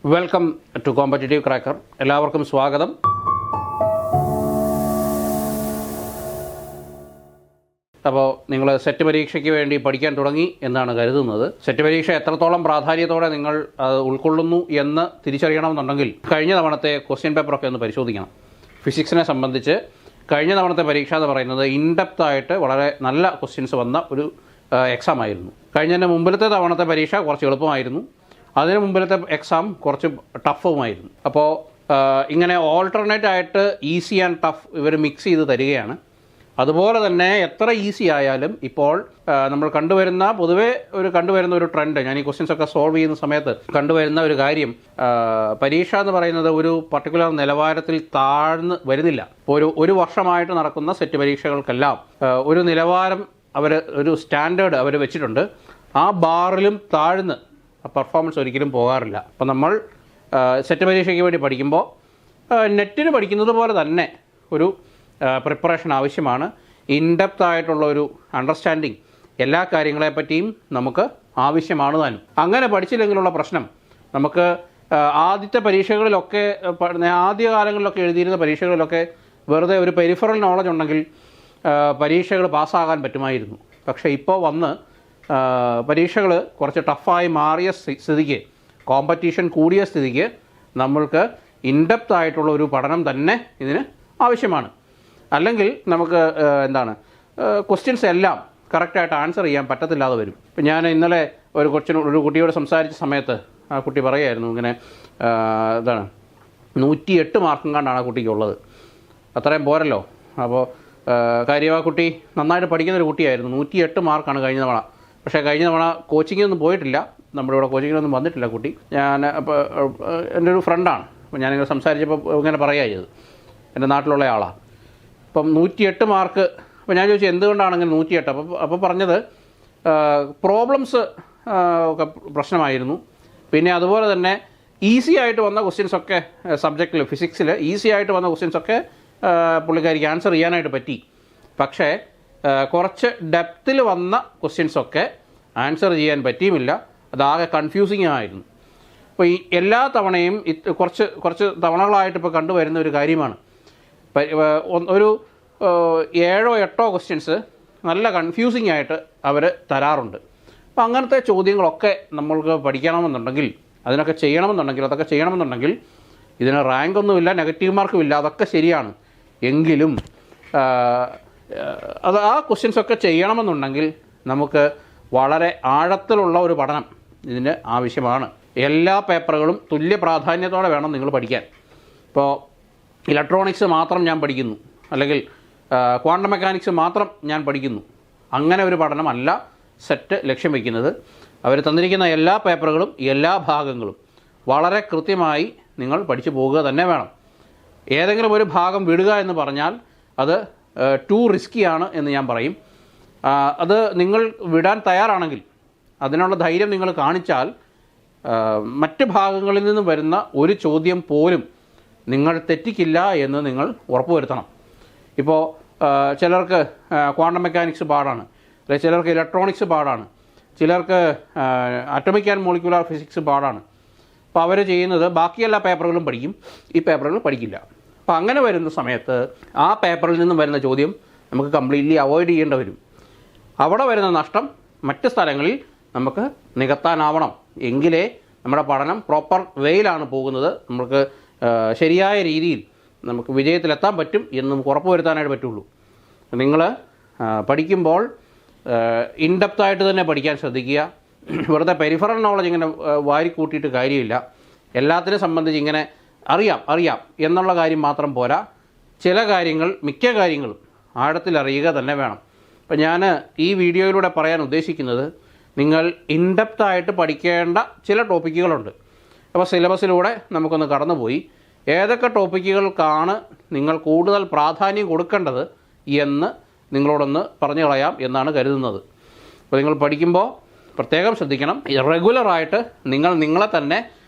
Welcome to competitive cracker. എല്ലാവർക്കും സ്വാഗതം. അപ്പോൾ നിങ്ങൾ സെറ്റ് പരീക്ഷയ്ക്ക് വേണ്ടി പഠിക്കാൻ തുടങ്ങി എന്നാണ് കരുതുന്നത്. സെറ്റ് പരീക്ഷ എത്രത്തോളം പ്രാധാന്യത്തോടെ നിങ്ങൾ ഉൾക്കൊള്ളുന്നു എന്ന് തിരിച്ചറിയണമെന്നുണ്ടെങ്കിൽ കഴിഞ്ഞ തവണത്തെ ക്വസ്റ്റ്യൻ പേപ്പറൊക്കെ ഒന്ന് പരിശോധിക്കണം. ഫിസിക്സിനെ സംബന്ധിച്ച് കഴിഞ്ഞ തവണത്തെ പരീക്ഷ എന്ന് പറയുന്നത് ഇൻഡെപ്തായിട്ട് വളരെ നല്ല ക്വസ്റ്റ്യൻസ് വന്ന ഒരു എക്സാം ആയിരുന്നു. കഴിഞ്ഞതിൻ്റെ മുമ്പിലത്തെ തവണത്തെ പരീക്ഷ കുറച്ച് എളുപ്പമായിരുന്നു, അതിന് മുമ്പിലത്തെ എക്സാം കുറച്ച് ടഫുമായിരുന്നു. അപ്പോൾ ഇങ്ങനെ ഓൾട്ടർനേറ്റ് ആയിട്ട് ഈസി ആൻഡ് ടഫ് ഇവർ മിക്സ് ചെയ്ത് തരികയാണ്. അതുപോലെ തന്നെ എത്ര ഈസി ആയാലും ഇപ്പോൾ നമ്മൾ പൊതുവെ കണ്ടുവരുന്ന ഒരു ട്രെൻഡ്, ഞാൻ ഈ ക്വസ്റ്റ്യൻസ് ഒക്കെ സോൾവ് ചെയ്യുന്ന സമയത്ത് കണ്ടുവരുന്ന ഒരു കാര്യം, പരീക്ഷ എന്ന് പറയുന്നത് ഒരു പർട്ടിക്കുലർ നിലവാരത്തിൽ താഴ്ന്ന് വരുന്നില്ല. ഇപ്പോൾ ഒരു വർഷമായിട്ട് നടക്കുന്ന സെറ്റ് പരീക്ഷകൾക്കെല്ലാം ഒരു നിലവാരം ഒരു സ്റ്റാൻഡേർഡ് അവർ വെച്ചിട്ടുണ്ട്. ആ ബാറിലും താഴ്ന്ന് പെർഫോമൻസ് ഒരിക്കലും പോകാറില്ല. അപ്പോൾ നമ്മൾ സെറ്റ് പരീക്ഷയ്ക്ക് വേണ്ടി പഠിക്കുമ്പോൾ നെറ്റിന് പഠിക്കുന്നത് പോലെ തന്നെ ഒരു പ്രിപ്പറേഷൻ ആവശ്യമാണ്. ഇൻഡെപ്ത് ആയിട്ടുള്ള ഒരു അണ്ടർസ്റ്റാൻഡിങ് എല്ലാ കാര്യങ്ങളെപ്പറ്റിയും നമുക്ക് ആവശ്യമാണ് താനും. അങ്ങനെ പഠിച്ചില്ലെങ്കിലുള്ള പ്രശ്നം, നമുക്ക് ആദ്യത്തെ പരീക്ഷകളിലൊക്കെ ആദ്യകാലങ്ങളിലൊക്കെ എഴുതിയിരുന്ന പരീക്ഷകളിലൊക്കെ വെറുതെ ഒരു പെരിഫറൽ നോളജ് ഉണ്ടെങ്കിൽ പരീക്ഷകൾ പാസ്സാകാൻ പറ്റുമായിരുന്നു. പക്ഷേ ഇപ്പോൾ വന്ന് പരീക്ഷകൾ കുറച്ച് ടഫായി മാറിയ സ്ഥിതിക്ക്, കോമ്പറ്റീഷൻ കൂടിയ സ്ഥിതിക്ക് നമ്മൾക്ക് ഇൻഡെപ്ത് ആയിട്ടുള്ള ഒരു പഠനം തന്നെ ഇതിന് ആവശ്യമാണ്. അല്ലെങ്കിൽ നമുക്ക് ക്വസ്റ്റ്യൻസ് എല്ലാം കറക്റ്റായിട്ട് ആൻസർ ചെയ്യാൻ പറ്റത്തില്ലാതെ വരും. ഇപ്പം ഞാൻ ഇന്നലെ ഒരു കുട്ടിയോട് സംസാരിച്ച സമയത്ത് ആ കുട്ടി പറയുമായിരുന്നു, ഇങ്ങനെ 108 മാർക്കും കണ്ടാണ് ആ കുട്ടിക്കുള്ളത്. അത്രയും പോരല്ലോ. അപ്പോൾ കാര്യം ആ കുട്ടി നന്നായിട്ട് പഠിക്കുന്നൊരു കുട്ടിയായിരുന്നു. 108 മാർക്കാണ് കഴിഞ്ഞ തവണ. പക്ഷേ കഴിഞ്ഞ തവണ കോച്ചിങ്ങിനൊന്നും പോയിട്ടില്ല, നമ്മുടെ ഇവിടെ കോച്ചിങ്ങിനൊന്നും വന്നിട്ടില്ല കുട്ടി. അപ്പോൾ എൻ്റെ ഒരു ഫ്രണ്ടാണ്. അപ്പോൾ ഞാനിങ്ങനെ സംസാരിച്ചപ്പോൾ ഇങ്ങനെ പറയുക ചെയ്തത്, എൻ്റെ നാട്ടിലുള്ള ആളാണ്. അപ്പം 108 മാർക്ക്. അപ്പോൾ ഞാൻ ചോദിച്ചു എന്തുകൊണ്ടാണ് അങ്ങനെ 108? അപ്പോൾ പറഞ്ഞത് പ്രോബ്ലംസ് ഒക്കെ പ്രശ്നമായിരുന്നു. പിന്നെ അതുപോലെ തന്നെ ഈസി ആയിട്ട് വന്ന ക്വസ്റ്റ്യൻസൊക്കെ സബ്ജക്റ്റിൽ, ഫിസിക്സിൽ ഈസി ആയിട്ട് വന്ന ക്വസ്റ്റ്യൻസൊക്കെ പുള്ളിക്കാരിക്ക് ആൻസർ ചെയ്യാനായിട്ട് പറ്റി. പക്ഷേ കുറച്ച് ഡെപ്തിൽ വന്ന ക്വസ്റ്റ്യൻസൊക്കെ ആൻസർ ചെയ്യാൻ പറ്റിയുമില്ല. അതാകെ കൺഫ്യൂസിങ് ആയിരുന്നു. അപ്പോൾ ഈ എല്ലാ തവണയും കുറച്ച് തവണകളായിട്ട് ഇപ്പോൾ കണ്ടുവരുന്ന ഒരു കാര്യമാണ്, ഒരു 7-8 ക്വസ്റ്റ്യൻസ് നല്ല കൺഫ്യൂസിങ് ആയിട്ട് അവർ തരാറുണ്ട്. അപ്പോൾ അങ്ങനത്തെ ചോദ്യങ്ങളൊക്കെ നമ്മൾക്ക് പഠിക്കണമെന്നുണ്ടെങ്കിൽ, അതൊക്കെ ചെയ്യണമെന്നുണ്ടെങ്കിൽ ഇതിന് റാങ്കൊന്നുമില്ല, നെഗറ്റീവ് മാർക്കും ഇല്ല, അതൊക്കെ ശരിയാണ്. എങ്കിലും ആ ക്വസ്റ്റ്യൻസൊക്കെ ചെയ്യണമെന്നുണ്ടെങ്കിൽ നമുക്ക് വളരെ ആഴത്തിലുള്ള ഒരു പഠനം ഇതിന് ആവശ്യമാണ്. എല്ലാ പേപ്പറുകളും തുല്യ പ്രാധാന്യത്തോടെ വേണം നിങ്ങൾ പഠിക്കാൻ. ഇപ്പോൾ ഇലക്ട്രോണിക്സ് മാത്രം ഞാൻ പഠിക്കുന്നു, അല്ലെങ്കിൽ ക്വാണ്ടം മെക്കാനിക്സ് മാത്രം ഞാൻ പഠിക്കുന്നു, അങ്ങനെ ഒരു പഠനമല്ല സെറ്റ് ലക്ഷ്യം വയ്ക്കുന്നത്. അവർ തന്നിരിക്കുന്ന എല്ലാ പേപ്പറുകളും എല്ലാ ഭാഗങ്ങളും വളരെ കൃത്യമായി നിങ്ങൾ പഠിച്ചു പോകുക തന്നെ വേണം. ഏതെങ്കിലും ഒരു ഭാഗം വിടുക എന്ന് പറഞ്ഞാൽ അത് ടു റിസ്ക്കിയാണ് എന്ന് ഞാൻ പറയും. അത് നിങ്ങൾ വിടാൻ തയ്യാറാണെങ്കിൽ, അതിനുള്ള ധൈര്യം നിങ്ങൾ കാണിച്ചാൽ, മറ്റ് ഭാഗങ്ങളിൽ നിന്നും വരുന്ന ഒരു ചോദ്യം പോലും നിങ്ങൾ തെറ്റിക്കില്ല എന്ന് നിങ്ങൾ ഉറപ്പുവരുത്തണം. ഇപ്പോൾ ചിലർക്ക് ക്വാണ്ടം മെക്കാനിക്സ് പാടാണ്, അല്ലെങ്കിൽ ചിലർക്ക് ഇലക്ട്രോണിക്സ് പാടാണ്, ചിലർക്ക് അറ്റോമിക് ആൻഡ് മോളിക്യുലാർ ഫിസിക്സ് പാടാണ്. അപ്പോൾ അവർ ചെയ്യുന്നത് ബാക്കി എല്ലാ പേപ്പറുകളും പഠിക്കും, ഈ പേപ്പറുകൾ പഠിക്കില്ല. അപ്പോൾ അങ്ങനെ വരുന്ന സമയത്ത് ആ പേപ്പറിൽ നിന്നും വരുന്ന ചോദ്യം നമുക്ക് കംപ്ലീറ്റ്ലി അവോയ്ഡ് ചെയ്യേണ്ടി വരും. അവിടെ വരുന്ന നഷ്ടം മറ്റ് സ്ഥലങ്ങളിൽ നമുക്ക് നികത്താനാവണം. എങ്കിലേ നമ്മുടെ പഠനം പ്രോപ്പർ വേയിലാണ് പോകുന്നത്, നമുക്ക് ശരിയായ രീതിയിൽ നമുക്ക് വിജയത്തിലെത്താൻ പറ്റും എന്ന് നമുക്ക് ഉറപ്പുവരുത്താനായിട്ട് പറ്റുള്ളൂ. നിങ്ങൾ പഠിക്കുമ്പോൾ ഇൻഡെപ്തായിട്ട് തന്നെ പഠിക്കാൻ ശ്രദ്ധിക്കുക. വെറുതെ പെരിഫറൽ നോളജ് ഇങ്ങനെ വാരിക്കൂട്ടിയിട്ട് കാര്യമില്ല. എല്ലാത്തിനെ സംബന്ധിച്ച് ഇങ്ങനെ അറിയാം എന്നുള്ള കാര്യം മാത്രം പോരാ. മിക്ക കാര്യങ്ങളും ആഴത്തിൽ അറിയുക തന്നെ വേണം. അപ്പോൾ ഞാൻ ഈ വീഡിയോയിലൂടെ പറയാൻ ഉദ്ദേശിക്കുന്നത്, നിങ്ങൾ ഇൻഡെപ്തായിട്ട് പഠിക്കേണ്ട ചില ടോപ്പിക്കുകളുണ്ട്. അപ്പോൾ സിലബസിലൂടെ നമുക്കൊന്ന് കടന്നുപോയി ഏതൊക്കെ ടോപ്പിക്കുകൾക്കാണ് നിങ്ങൾ കൂടുതൽ പ്രാധാന്യം കൊടുക്കേണ്ടത് എന്ന് നിങ്ങളോടൊന്ന് പറഞ്ഞു കളയാം എന്നാണ് കരുതുന്നത്. അപ്പോൾ നിങ്ങൾ പഠിക്കുമ്പോൾ പ്രത്യേകം ശ്രദ്ധിക്കണം. റെഗുലറായിട്ട് നിങ്ങളെ തന്നെ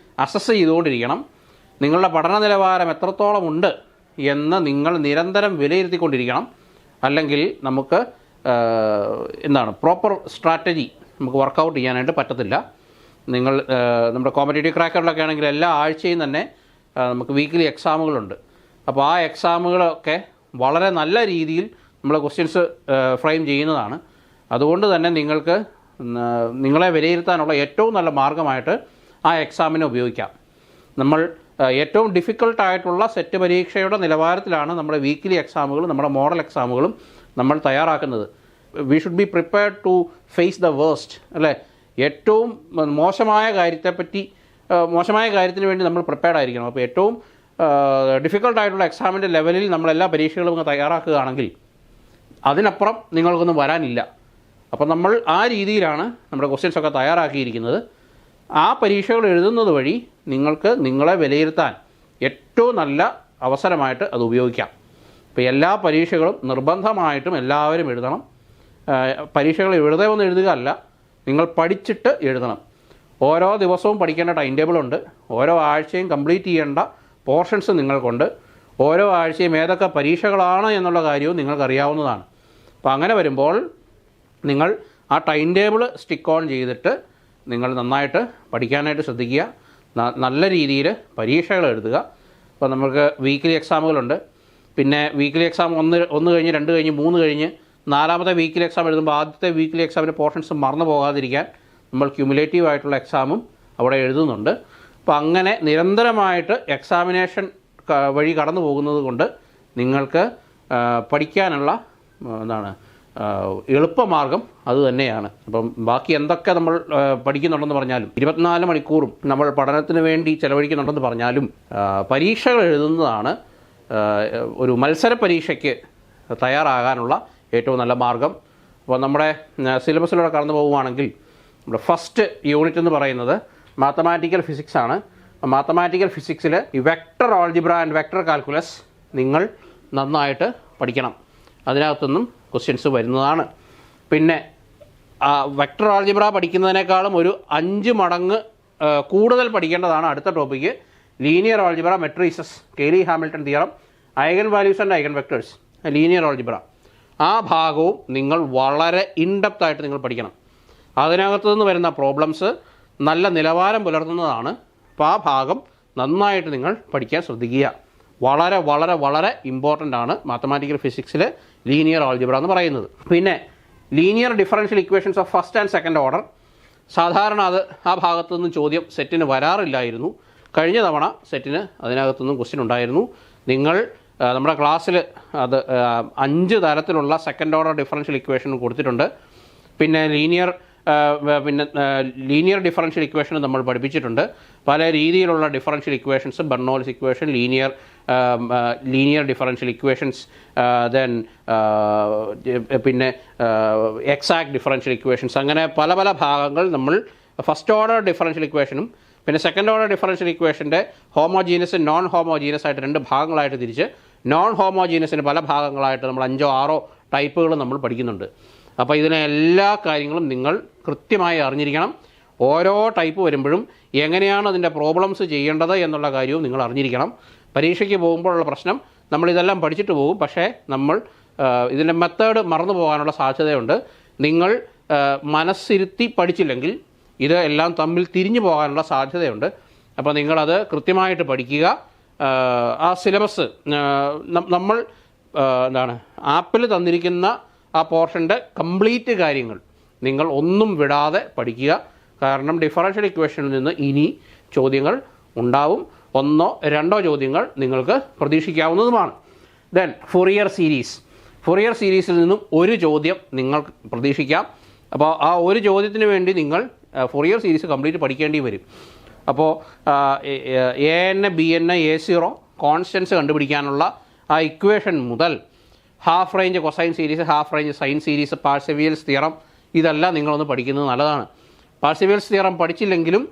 അസസ് ചെയ്തുകൊണ്ടിരിക്കണം. നിങ്ങളുടെ പഠന നിലവാരം എത്രത്തോളം ഉണ്ട് എന്ന് നിങ്ങൾ നിരന്തരം വിലയിരുത്തിക്കൊണ്ടിരിക്കണം. അല്ലെങ്കിൽ നമുക്ക് പ്രോപ്പർ സ്ട്രാറ്റജി നമുക്ക് വർക്കൗട്ട് ചെയ്യാനായിട്ട് പറ്റത്തില്ല. നിങ്ങൾ നമ്മുടെ കോമ്പറ്റേറ്റീവ് ക്രാക്കറിലൊക്കെ ആണെങ്കിൽ എല്ലാ ആഴ്ചയും തന്നെ നമുക്ക് വീക്കിലി എക്സാമുകളുണ്ട്. അപ്പോൾ ആ എക്സാമുകളൊക്കെ വളരെ നല്ല രീതിയിൽ നമ്മൾ ക്വസ്റ്റ്യൻസ് ഫ്രെയിം ചെയ്യുന്നതാണ്. അതുകൊണ്ട് തന്നെ നിങ്ങൾക്ക് നിങ്ങളെ വിലയിരുത്താനുള്ള ഏറ്റവും നല്ല മാർഗ്ഗമായിട്ട് ആ എക്സാമിനെ ഉപയോഗിക്കാം. നമ്മൾ ഏറ്റവും ഡിഫിക്കൽട്ടായിട്ടുള്ള സെറ്റ് പരീക്ഷയുടെ നിലവാരത്തിലാണ് നമ്മുടെ വീക്കിലി എക്സാമുകളും നമ്മുടെ മോഡൽ എക്സാമുകളും നമ്മൾ തയ്യാറാക്കുന്നത്. We should be prepared to face the worst, അല്ലേ? ഏറ്റവും മോശമായ കാര്യത്തിന് വേണ്ടി നമ്മൾ പ്രിപ്പയർഡ് ആയിരിക്കണം. അപ്പോൾ ഏറ്റവും ഡിഫിക്കൽട്ടായിട്ടുള്ള എക്സാമിൻ്റെ ലെവലിൽ നമ്മളെല്ലാ പരീക്ഷകളും തയ്യാറാക്കുകയാണെങ്കിൽ അതിനപ്പുറം നിങ്ങൾക്കൊന്നും വരാനില്ല. അപ്പോൾ നമ്മൾ ആ രീതിയിലാണ് നമ്മുടെ ക്വസ്റ്റ്യൻസൊക്കെ തയ്യാറാക്കിയിരിക്കുന്നത്. ആ പരീക്ഷകൾ എഴുതുന്നത് വഴി നിങ്ങൾക്ക് നിങ്ങളെ വിലയിരുത്താൻ ഏറ്റവും നല്ല അവസരമായിട്ട് അത് ഉപയോഗിക്കാം. ഇപ്പോൾ എല്ലാ പരീക്ഷകളും നിർബന്ധമായിട്ടും എല്ലാവരും എഴുതണം. പരീക്ഷകൾ വെറുതെ ഒന്ന് എഴുതുക അല്ല, നിങ്ങൾ പഠിച്ചിട്ട് എഴുതണം. ഓരോ ദിവസവും പഠിക്കേണ്ട ടൈം ടേബിളുണ്ട്. ഓരോ ആഴ്ചയും കംപ്ലീറ്റ് ചെയ്യേണ്ട പോർഷൻസ് നിങ്ങൾക്കുണ്ട്. ഓരോ ആഴ്ചയും ഏതൊക്കെ പരീക്ഷകളാണ് എന്നുള്ള കാര്യവും നിങ്ങൾക്കറിയാവുന്നതാണ്. അപ്പോൾ അങ്ങനെ വരുമ്പോൾ നിങ്ങൾ ആ ടൈം ടേബിൾ സ്റ്റിക്ക് ഓൺ ചെയ്തിട്ട് നിങ്ങൾ നന്നായിട്ട് പഠിക്കാനായിട്ട് ശ്രദ്ധിക്കുക. നല്ല രീതിയിൽ പരീക്ഷകൾ എഴുതുക. അപ്പോൾ നമുക്ക് വീക്കിലി എക്സാമുകളുണ്ട്. പിന്നെ വീക്കിലി എക്സാം 1 കഴിഞ്ഞ് 2 കഴിഞ്ഞ് 3 കഴിഞ്ഞ് 4ാമത്തെ വീക്കിലി എക്സാം എഴുതുമ്പോൾ ആദ്യത്തെ വീക്കിലി എക്സാമിൻ്റെ പോർഷൻസ് മറന്നു പോകാതിരിക്കാൻ നമ്മൾ ക്യുമുലേറ്റീവ് ആയിട്ടുള്ള എക്സാമും അവിടെ എഴുതുന്നുണ്ട്. അപ്പോൾ അങ്ങനെ നിരന്തരമായിട്ട് എക്സാമിനേഷൻ വഴി കടന്നു പോകുന്നത് കൊണ്ട് നിങ്ങൾക്ക് പഠിക്കാനുള്ള എളുപ്പമാർഗം അത് തന്നെയാണ്. അപ്പം ബാക്കി എന്തൊക്കെ നമ്മൾ പഠിക്കുന്നുണ്ടെന്ന് പറഞ്ഞാലും 24 മണിക്കൂറും നമ്മൾ പഠനത്തിന് വേണ്ടി ചിലവഴിക്കുന്നുണ്ടെന്ന് പറഞ്ഞാലും പരീക്ഷകൾ എഴുതുന്നതാണ് ഒരു മത്സര പരീക്ഷയ്ക്ക് തയ്യാറാകാനുള്ള ഏറ്റവും നല്ല മാർഗം. അപ്പോൾ നമ്മുടെ സിലബസിലൂടെ കടന്നു പോകുകയാണെങ്കിൽ നമ്മുടെ ഫസ്റ്റ് യൂണിറ്റ് എന്ന് പറയുന്നത് മാത്തമാറ്റിക്കൽ ഫിസിക്സ് ആണ്. മാത്തമാറ്റിക്കൽ ഫിസിക്സിൽ ഈ vector algebra and vector calculus നിങ്ങൾ നന്നായിട്ട് പഠിക്കണം. അതിനകത്തുനിന്നും ക്വസ്റ്റ്യൻസ് വരുന്നതാണ്. പിന്നെ വെക്ടർ ആൾജിബ്ര പഠിക്കുന്നതിനേക്കാളും ഒരു 5 മടങ്ങ് കൂടുതൽ പഠിക്കേണ്ടതാണ് അടുത്ത topic linear algebra, matrices, Cayley Hamilton theorem, eigen values and eigen vectors, linear algebra. ആ ഭാഗവും നിങ്ങൾ വളരെ ഇൻഡെപ്ത് ആയിട്ട് നിങ്ങൾ പഠിക്കണം. അതിനകത്തു നിന്ന് വരുന്ന പ്രോബ്ലംസ് നല്ല നിലവാരം പുലർത്തുന്നതാണ്. അപ്പോൾ ആ ഭാഗം നന്നായിട്ട് നിങ്ങൾ പഠിക്കാൻ ശ്രദ്ധിക്കുക. വളരെ വളരെ വളരെ ഇമ്പോർട്ടൻ്റ് ആണ് മാത്തമാറ്റിക്കൽ ഫിസിക്സിൽ ലീനിയർ ആൾജിബ്ര എന്ന് പറയുന്നത്. പിന്നെ linear differential equations of first and second order. സാധാരണ ആ ഭാഗത്തു നിന്നും ചോദ്യം സെറ്റിന് വരാറില്ലായിരുന്നു. കഴിഞ്ഞ തവണ സെറ്റിന് അതിനകത്തുനിന്നും ക്വസ്റ്റ്യൻ ഉണ്ടായിരുന്നു. നിങ്ങൾ നമ്മുടെ ക്ലാസ്സിൽ അത് 5 തരത്തിലുള്ള സെക്കൻഡ് ഓർഡർ ഡിഫറൻഷ്യൽ ഇക്വേഷൻ കൊടുത്തിട്ടുണ്ട്. പിന്നെ ലീനിയർ ഡിഫറൻഷ്യൽ ഇക്വേഷൻ നമ്മൾ പഠിപ്പിച്ചിട്ടുണ്ട്. പല രീതിയിലുള്ള differential equations, Bernoulli's equation, linear differential equations, പിന്നെ എക്സാക്ട് ഡിഫറൻഷ്യൽ ഇക്വേഷൻസ്, അങ്ങനെ പല പല ഭാഗങ്ങൾ നമ്മൾ ഫസ്റ്റ് ഓർഡർ ഡിഫറൻഷ്യൽ ഇക്വേഷനും പിന്നെ സെക്കൻഡ് ഓർഡർ ഡിഫറൻഷ്യൽ ഇക്വേഷൻ്റെ ഹോമോജീനസ്, നോൺ ഹോമോജീനസ് ആയിട്ട് 2 ഭാഗങ്ങളായിട്ട് തിരിച്ച് നോൺ ഹോമോജീനസിന് പല ഭാഗങ്ങളായിട്ട് നമ്മൾ 5 or 6 ടൈപ്പുകൾ നമ്മൾ പഠിക്കുന്നുണ്ട്. അപ്പോൾ ഇതിലെ എല്ലാ കാര്യങ്ങളും നിങ്ങൾ കൃത്യമായി അറിഞ്ഞിരിക്കണം. ഓരോ ടൈപ്പ് വരുമ്പോഴും എങ്ങനെയാണ് അതിൻ്റെ പ്രോബ്ലംസ് ചെയ്യേണ്ടത് എന്നുള്ള കാര്യവും നിങ്ങൾ അറിഞ്ഞിരിക്കണം. പരീക്ഷയ്ക്ക് പോകുമ്പോഴുള്ള പ്രശ്നം നമ്മളിതെല്ലാം പഠിച്ചിട്ട് പോകും, പക്ഷേ നമ്മൾ ഇതിൻ്റെ മെത്തേഡ് മറന്നു പോകാനുള്ള സാധ്യതയുണ്ട്. നിങ്ങൾ മനസ്സിരുത്തി പഠിച്ചില്ലെങ്കിൽ ഇത് എല്ലാം തമ്മിൽ തിരിഞ്ഞു പോകാനുള്ള സാധ്യതയുണ്ട്. അപ്പോൾ നിങ്ങളത് കൃത്യമായിട്ട് പഠിക്കുക. ആ സിലബസ് നമ്മൾ ആപ്പിൽ തന്നിരിക്കുന്ന ആ പോർഷൻ്റെ കംപ്ലീറ്റ് കാര്യങ്ങൾ നിങ്ങൾ ഒന്നും വിടാതെ പഠിക്കുക. കാരണം ഡിഫറൻഷ്യൽ ഇക്വേഷനിൽ നിന്ന് ഇനി ചോദ്യങ്ങൾ ഉണ്ടാവും. 1 or 2 ചോദ്യങ്ങൾ നിങ്ങൾക്ക് പ്രതീക്ഷിക്കാവുന്നതുമാണ്. ദെൻ ഫൊറിയർ സീരീസിൽ നിന്നും ഒരു ചോദ്യം നിങ്ങൾക്ക് പ്രതീക്ഷിക്കാം. അപ്പോൾ ആ ഒരു ചോദ്യത്തിന് വേണ്ടി നിങ്ങൾ ഫൊറിയർ സീരീസ് കംപ്ലീറ്റ് പഠിക്കേണ്ടി വരും. അപ്പോൾ AN, BN, A0 കോൺസ്റ്റൻസ് കണ്ടുപിടിക്കാനുള്ള ആ ഇക്വേഷൻ മുതൽ half range cosine series, half range sine series, Parseval's theorem, ഇതെല്ലാം നിങ്ങളൊന്ന് പഠിക്കുന്നത് നല്ലതാണ്. പാർസെവിയൽസ് തിയറം പഠിച്ചില്ലെങ്കിലും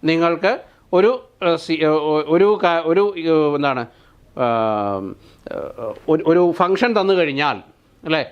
നിങ്ങൾക്ക് ഒരു ഫംഗ്ഷൻ തന്നു കഴിഞ്ഞാൽ, അല്ലേ,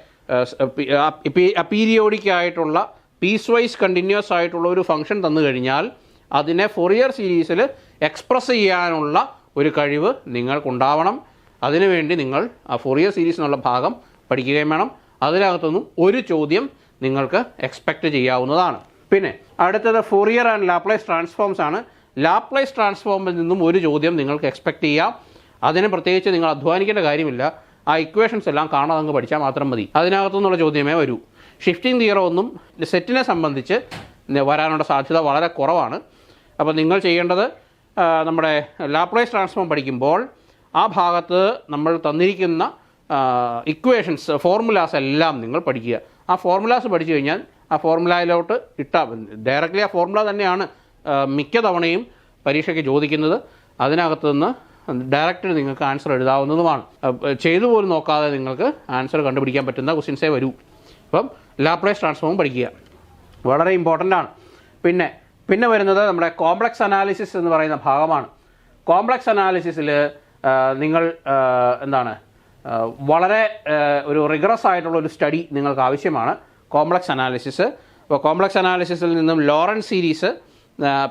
അപീരിയോഡിക് ആയിട്ടുള്ള പീസ് വൈസ് കണ്ടിന്യൂസ് ആയിട്ടുള്ള ഒരു ഫംഗ്ഷൻ തന്നു കഴിഞ്ഞാൽ അതിനെ ഫൊറിയർ സീരീസിൽ എക്സ്പ്രസ് ചെയ്യാനുള്ള ഒരു കഴിവ് നിങ്ങൾക്കുണ്ടാവണം. അതിനുവേണ്ടി നിങ്ങൾ ആ ഫൊറിയർ സീരീസ് എന്നുള്ള ഭാഗം പഠിക്കുകയും വേണം. അതിനകത്തൊന്നും ഒരു ചോദ്യം നിങ്ങൾക്ക് എക്സ്പെക്റ്റ് ചെയ്യാവുന്നതാണ്. പിന്നെ അടുത്തത് ഫൊറിയർ ആൻഡ് ലാപ്ലേസ് ട്രാൻസ്ഫോംസ് ആണ്. ലാപ്ലേസ് ട്രാൻസ്ഫോമിൽ നിന്നും ഒരു ചോദ്യം നിങ്ങൾക്ക് എക്സ്പെക്റ്റ് ചെയ്യാം. അതിന് പ്രത്യേകിച്ച് നിങ്ങൾ അധ്വാനിക്കേണ്ട കാര്യമില്ല. ആ ഇക്വേഷൻസ് എല്ലാം കാണാതെ അങ്ങ് പഠിച്ചാൽ മാത്രം മതി. അതിനകത്തുനിന്നുള്ള ചോദ്യമേ വരൂ. ഷിഫ്റ്റിംഗ് തിയറം ഒന്നും സെറ്റിനെ സംബന്ധിച്ച് വരാനുള്ള സാധ്യത വളരെ കുറവാണ്. അപ്പോൾ നിങ്ങൾ ചെയ്യേണ്ടത് നമ്മുടെ ലാപ്ലേസ് ട്രാൻസ്ഫോം പഠിക്കുമ്പോൾ ആ ഭാഗത്ത് നമ്മൾ തന്നിരിക്കുന്ന ഇക്വേഷൻസ് ഫോർമുലാസ് എല്ലാം നിങ്ങൾ പഠിക്കുക. ആ ഫോർമുലാസ് പഠിച്ചു കഴിഞ്ഞാൽ ആ ഫോർമുലയിലോട്ട് ഇട്ടാൽ ഡയറക്റ്റ്ലി ആ ഫോർമുല തന്നെയാണ് മിക്ക തവണയും പരീക്ഷയ്ക്ക് ചോദിക്കുന്നത്. അതിനകത്ത് നിന്ന് ഡയറക്റ്റ് നിങ്ങൾക്ക് ആൻസർ എഴുതാവുന്നതുമാണ്. ചെയ്തു പോലും നോക്കാതെ നിങ്ങൾക്ക് ആൻസർ കണ്ടുപിടിക്കാൻ പറ്റുന്ന ക്വസ്റ്റ്യൻസേ വരൂ. അപ്പം ലാപ്ലേസ് ട്രാൻസ്ഫോം പഠിക്കുക, വളരെ ഇമ്പോർട്ടൻ്റ് ആണ്. പിന്നെ വരുന്നത് നമ്മുടെ കോംപ്ലക്സ് അനാലിസിസ് എന്ന് പറയുന്ന ഭാഗമാണ്. കോംപ്ലക്സ് അനാലിസിസിൽ നിങ്ങൾ വളരെ ഒരു റിഗറസ് ആയിട്ടുള്ള ഒരു സ്റ്റഡി നിങ്ങൾക്ക് ആവശ്യമാണ് കോംപ്ലക്സ് അനാലിസിസ്. അപ്പോൾ കോംപ്ലക്സ് അനാലിസിസിൽ നിന്നും ലോറൻസ് സീരീസ്,